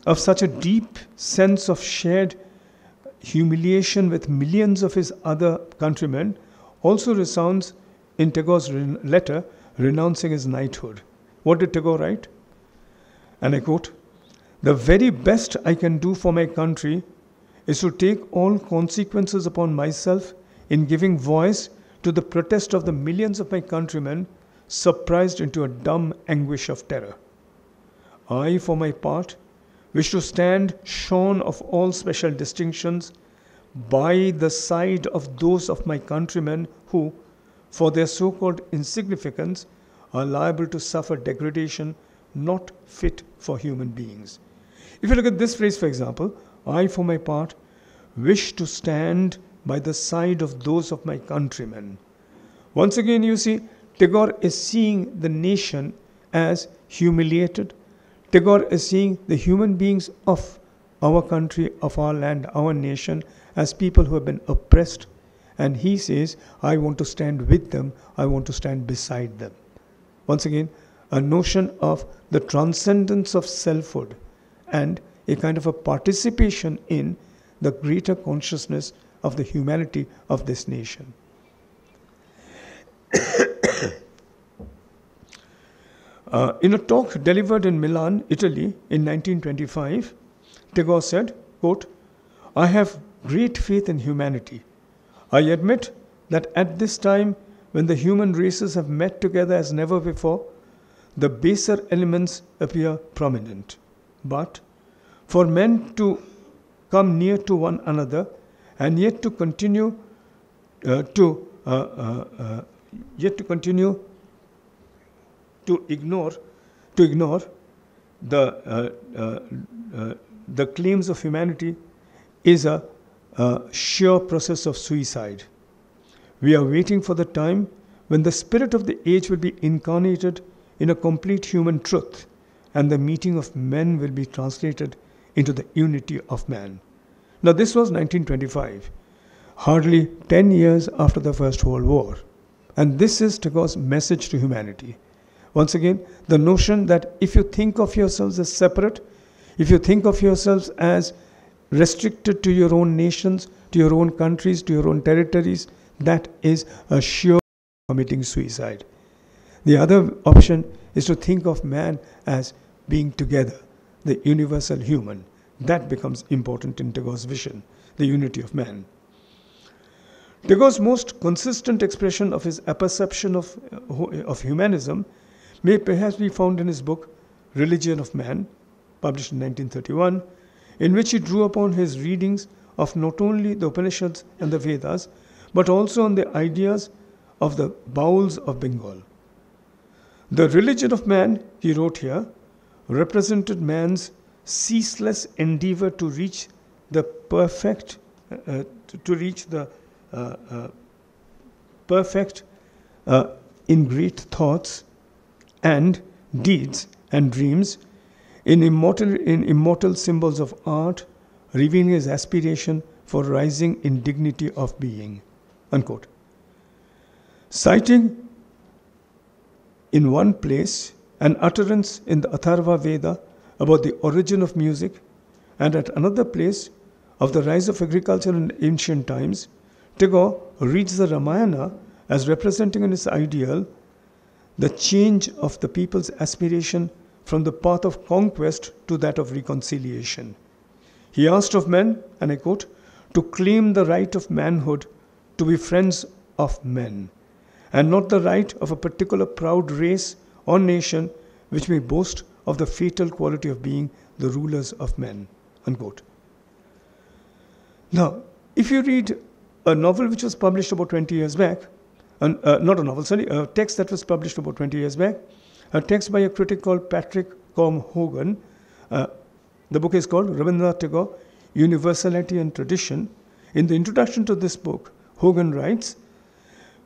of such a deep sense of shared humiliation with millions of his other countrymen, also resounds in Tagore's letter renouncing his knighthood. What did Tagore write? And I quote, "The very best I can do for my country is to take all consequences upon myself in giving voice to the protest of the millions of my countrymen surprised into a dumb anguish of terror. I, for my part, wish to stand shorn of all special distinctions by the side of those of my countrymen who, for their so-called insignificance, are liable to suffer degradation not fit for human beings." If you look at this phrase, for example, "I, for my part, wish to stand by the side of those of my countrymen." Once again, you see, Tagore is seeing the nation as humiliated. Tagore is seeing the human beings of our country, of our land, our nation, as people who have been oppressed. And he says, I want to stand with them, I want to stand beside them. Once again, a notion of the transcendence of selfhood and a kind of a participation in the greater consciousness of the humanity of this nation. In a talk delivered in Milan, Italy in 1925, Tagore said, quote, "I have great faith in humanity. I admit that at this time, when the human races have met together as never before, the baser elements appear prominent. But for men to come near to one another and yet to continue to ignore the claims of humanity is a sheer process of suicide. We are waiting for the time when the spirit of the age will be incarnated in a complete human truth, and the meeting of men will be translated into the unity of man." Now this was 1925, hardly 10 years after the First World War. And this is Tagore's message to humanity. Once again, the notion that if you think of yourselves as separate, if you think of yourselves as restricted to your own nations, to your own countries, to your own territories, that is a sure committing suicide. The other option is to think of man as being together, the universal human. That becomes important in Tagore's vision, the unity of man. Tagore's most consistent expression of his apperception of humanism may perhaps be found in his book Religion of Man, published in 1931, in which he drew upon his readings of not only the Upanishads and the Vedas, but also on the ideas of the Bauls of Bengal. The religion of man, he wrote here, represented man's ceaseless endeavor to reach the perfect, in great thoughts and deeds and dreams, in immortal symbols of art, revealing his aspiration for rising in dignity of being. Unquote. Citing in one place an utterance in the Atharva Veda about the origin of music, and at another place of the rise of agriculture in ancient times, Tagore reads the Ramayana as representing in its ideal the change of the people's aspiration from the path of conquest to that of reconciliation. He asked of men, and I quote, to claim the right of manhood to be friends of men, and not the right of a particular proud race or nation which may boast of the fatal quality of being the rulers of men. Unquote. Now, if you read a novel which was published about 20 years back, a text that was published about 20 years back, a text by a critic called Patrick Combe Hogan. The book is called Rabindranath Tagore, Universality and Tradition. In the introduction to this book, Hogan writes,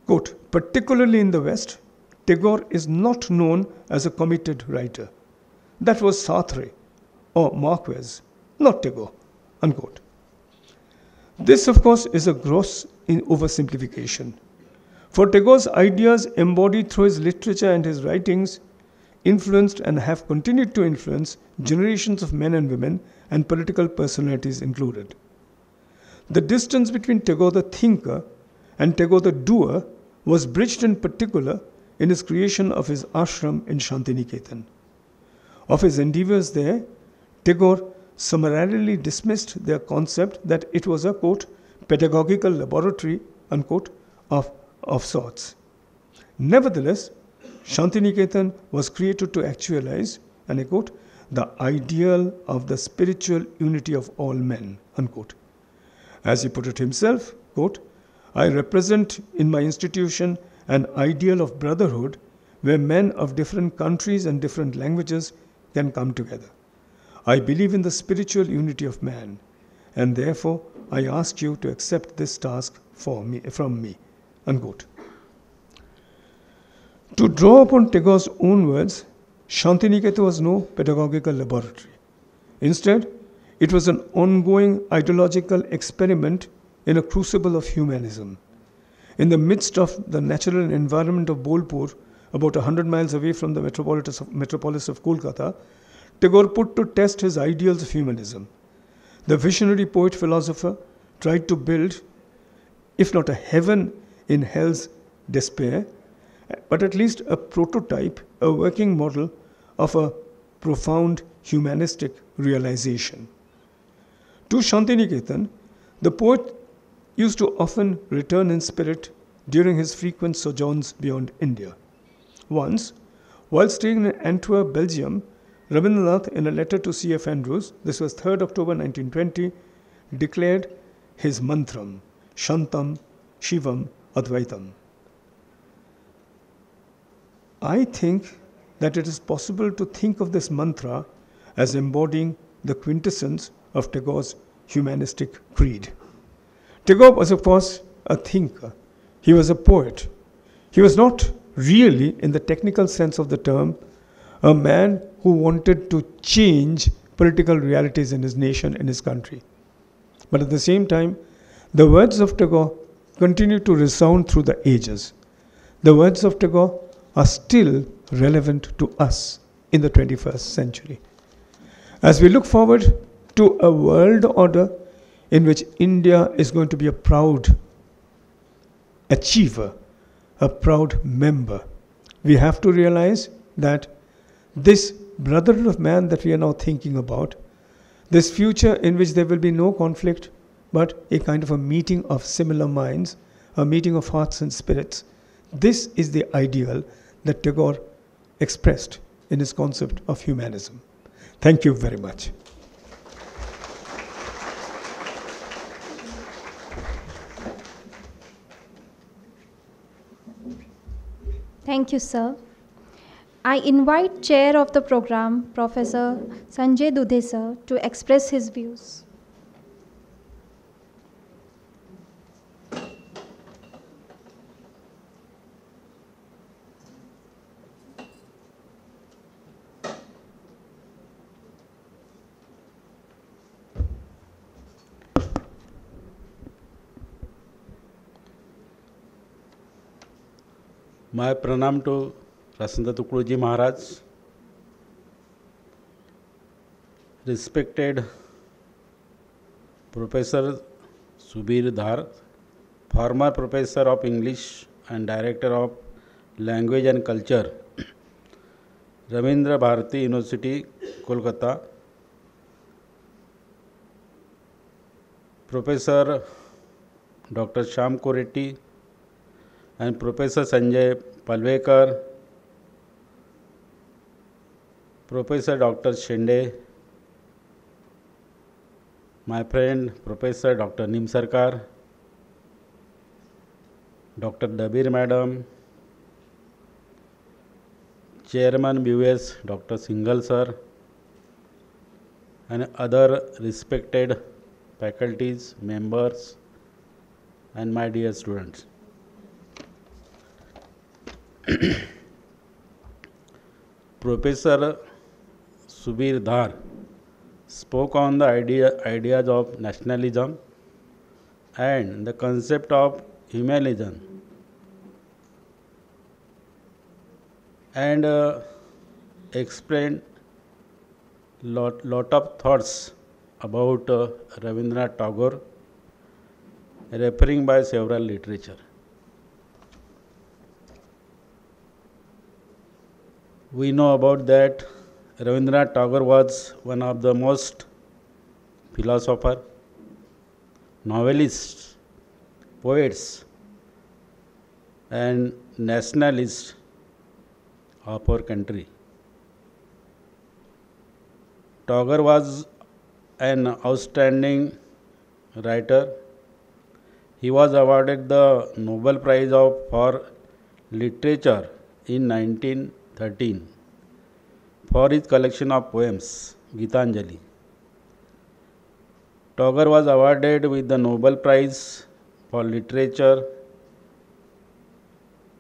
quote, particularly in the West, Tagore is not known as a committed writer. That was Sartre or Marquez, not Tagore, unquote. This, of course, is a gross oversimplification. For Tagore's ideas embodied through his literature and his writings influenced and have continued to influence generations of men and women, and political personalities included. The distance between Tagore the thinker and Tagore the doer was bridged in particular in his creation of his ashram in Shantiniketan. Of his endeavors there, Tagore summarily dismissed their concept that it was a, quote, pedagogical laboratory, unquote, of sorts. Nevertheless, Shantiniketan was created to actualize, and I quote, the ideal of the spiritual unity of all men, unquote. As he put it himself, quote, I represent in my institution an ideal of brotherhood where men of different countries and different languages can come together. I believe in the spiritual unity of man, and therefore I ask you to accept this task from me, unquote. To draw upon Tagore's own words, Shantiniketan was no pedagogical laboratory. Instead, it was an ongoing ideological experiment in a crucible of humanism. In the midst of the natural environment of Bolpur, about 100 miles away from the metropolis of Kolkata, Tagore put to test his ideals of humanism. The visionary poet-philosopher tried to build, if not a heaven in hell's despair, but at least a prototype, a working model of a profound humanistic realization. To Shantiniketan, the poet used to often return in spirit during his frequent sojourns beyond India. Once, while staying in Antwerp, Belgium, Rabindranath, in a letter to C.F. Andrews, this was 3rd October 1920, declared his mantram, Shantam, Shivam, Advaitam. I think that it is possible to think of this mantra as embodying the quintessence of Tagore's humanistic creed. Tagore was, of course, a thinker. He was a poet. He was not really, in the technical sense of the term, a man who wanted to change political realities in his nation, in his country. But at the same time, the words of Tagore continue to resound through the ages. The words of Tagore are still relevant to us in the 21st century. As we look forward to a world order in which India is going to be a proud achiever, a proud member. We have to realize that this brotherhood of man that we are now thinking about, this future in which there will be no conflict, but a kind of a meeting of similar minds, a meeting of hearts and spirits, this is the ideal that Tagore expressed in his concept of humanism. Thank you very much. Thank you, sir. I invite Chair of the program, Professor Sanjay Dudhe sir, to express his views. My pranam to Rashtrasant Tukadoji Maharaj, respected Professor Subir Dhar, former Professor of English and Director of Language and Culture, Rabindranath Bharati University, Kolkata, Professor Dr. Shyam Koretti and Professor Sanjay Palwekar, Professor Dr. Shende, my friend Professor Dr. Nim Sarkar, Dr. Dabir Madam, Chairman BUS Dr. Singhal Sir, and other respected faculties, members, and my dear students. Professor Subir Dhar spoke on the ideas of nationalism and the concept of humanism, and explained lot of thoughts about Rabindranath Tagore, referring by several literature. We know about that Rabindranath Tagore was one of the most philosopher, novelists, poets, and nationalists of our country. Tagore was an outstanding writer. He was awarded the Nobel Prize for Literature in 1913 for his collection of poems, Gitanjali. Tagore was awarded with the Nobel Prize for Literature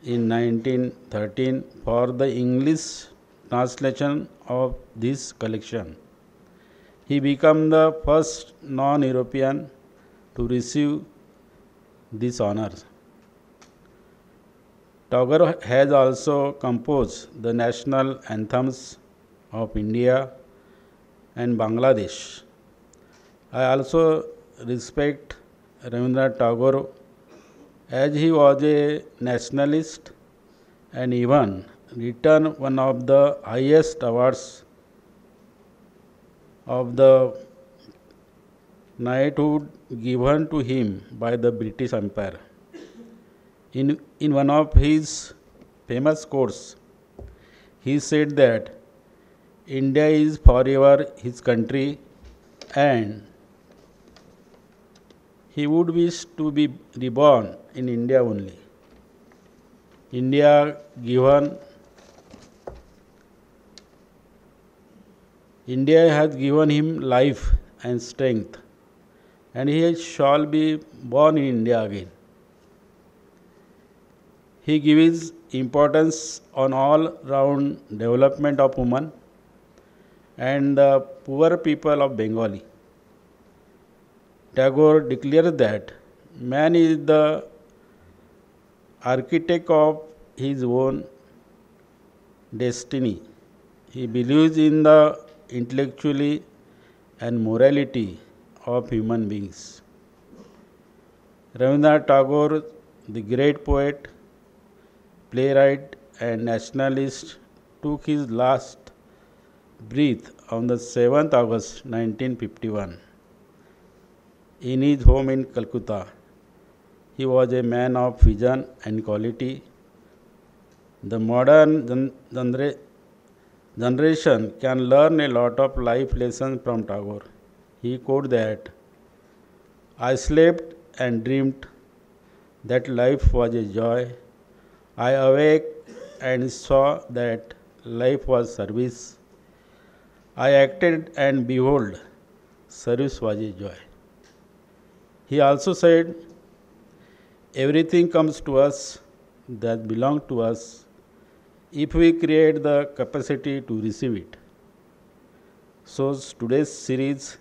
in 1913 for the English translation of this collection. He became the first non-European to receive this honor. Tagore has also composed the national anthems of India and Bangladesh. I also respect Rabindranath Tagore as he was a nationalist and even returned one of the highest awards of the knighthood given to him by the British Empire. In one of his famous quotes, he said that India is forever his country and he would wish to be reborn in India only. India has given him life and strength, and he shall be born in India again. He gives importance on all-round development of women and the poor people of Bengali. Tagore declares that man is the architect of his own destiny. He believes in the intellectuality and morality of human beings. Rabindranath Tagore the great poet, playwright, and nationalist, took his last breath on the 7th August 1951 in his home in Calcutta. He was a man of vision and quality. The modern generation can learn a lot of life lessons from Tagore. He quoted that, "I slept and dreamed that life was a joy. I awake and saw that life was service. I acted and behold, service was a joy." He also said, "Everything comes to us that belongs to us if we create the capacity to receive it." So today's series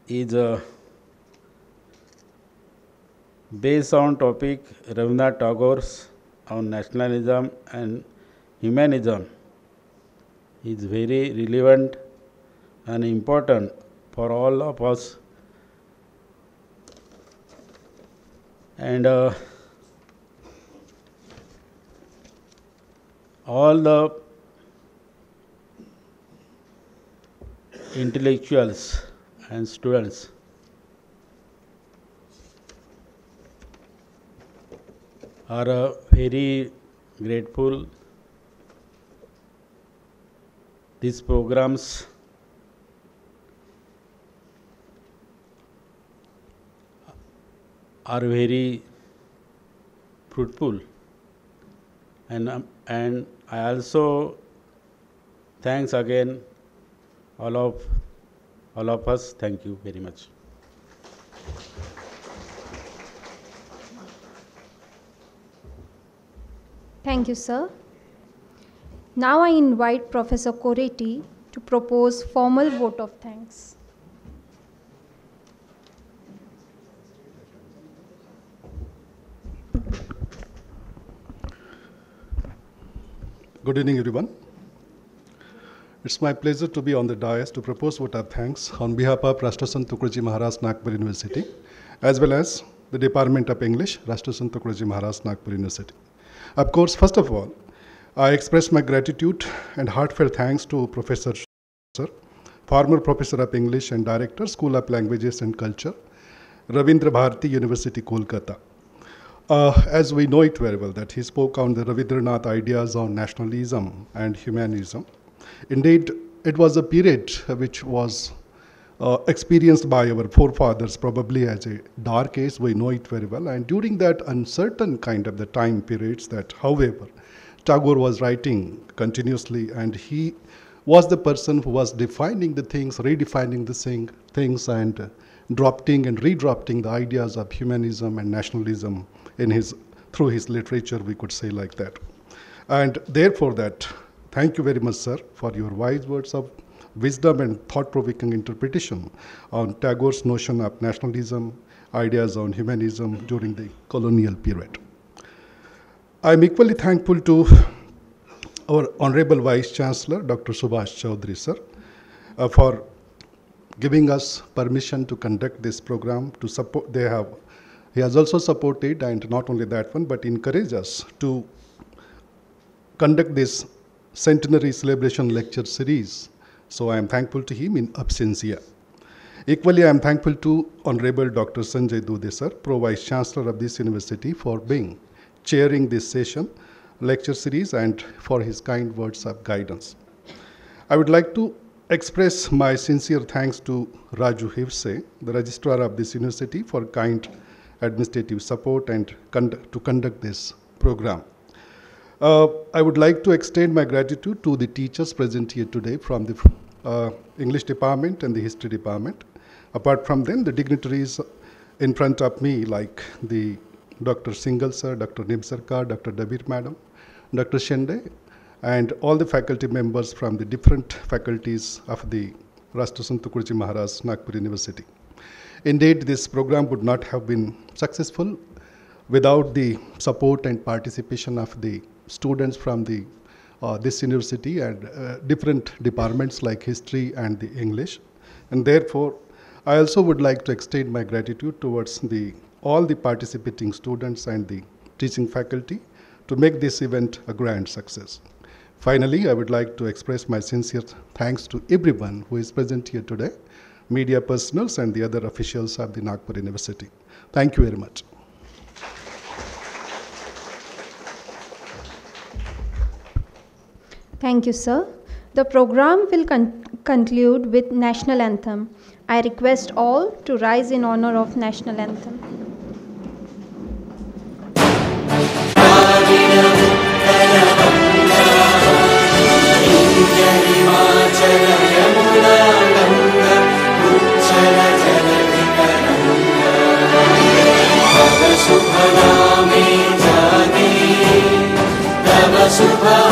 is based on topic Rabindranath Tagore's on nationalism and humanism. Is very relevant and important for all of us. And all the intellectuals and students are very grateful. These programs are very fruitful, and I also thanks again all of us. Thank you very much. Thank you, sir. Now I invite Professor Corretti to propose formal vote of thanks. Good evening, everyone. It's my pleasure to be on the dais to propose vote of thanks on behalf of Rashtrasant Tukadoji Maharaj, Nagpur University, as well as the Department of English, Rashtrasant Tukadoji Maharaj, Nagpur University. Of course, first of all, I express my gratitude and heartfelt thanks to Professor Sir, former Professor of English and Director, School of Languages and Culture, Ravindra Bharati University, Kolkata. As we know it very well, that he spoke on the Rabindranath ideas on nationalism and humanism. Indeed, it was a period which was experienced by our forefathers probably as a dark age. We know it very well. And during that uncertain kind of the time periods that, however, Tagore was writing continuously, and he was the person who was defining the things, redefining the things, and drafting and redrafting the ideas of humanism and nationalism through his literature, we could say like that. And therefore that, thank you very much, sir, for your wise words of wisdom and thought-provoking interpretation on Tagore's notion of nationalism, ideas on humanism during the colonial period. I'm equally thankful to our Honorable Vice Chancellor, Dr. Subhash Chaudhary, sir, for giving us permission to conduct this program. To support, he has also supported, and not only that one, but encouraged us to conduct this centenary celebration lecture series. So I am thankful to him in absentia. Equally, I am thankful to Honorable Dr. Sanjay Dudhe, sir, Pro Vice Chancellor of this university, for chairing this session, lecture series, and for his kind words of guidance. I would like to express my sincere thanks to Raju Hivse, the registrar of this university, for kind administrative support and to conduct this program. I would like to extend my gratitude to the teachers present here today from the English department and the history department. Apart from them, the dignitaries in front of me, like the Dr. Singhal sir, Dr. Nim Sarkar, Dr. Dabir madam, Dr. Shende, and all the faculty members from the different faculties of the Rashtrasant Tukadoji Maharaj, Nagpur University. Indeed, this program would not have been successful without the support and participation of the students from this university and different departments like history and the English. And therefore, I also would like to extend my gratitude towards the all the participating students and the teaching faculty to make this event a grand success. Finally, I would like to express my sincere thanks to everyone who is present here today, media personals and the other officials of the Nagpur University. Thank you very much. Thank you, sir. The program will conclude with National Anthem. I request all to rise in honor of National Anthem. Subhanami Jagi, Tava Subha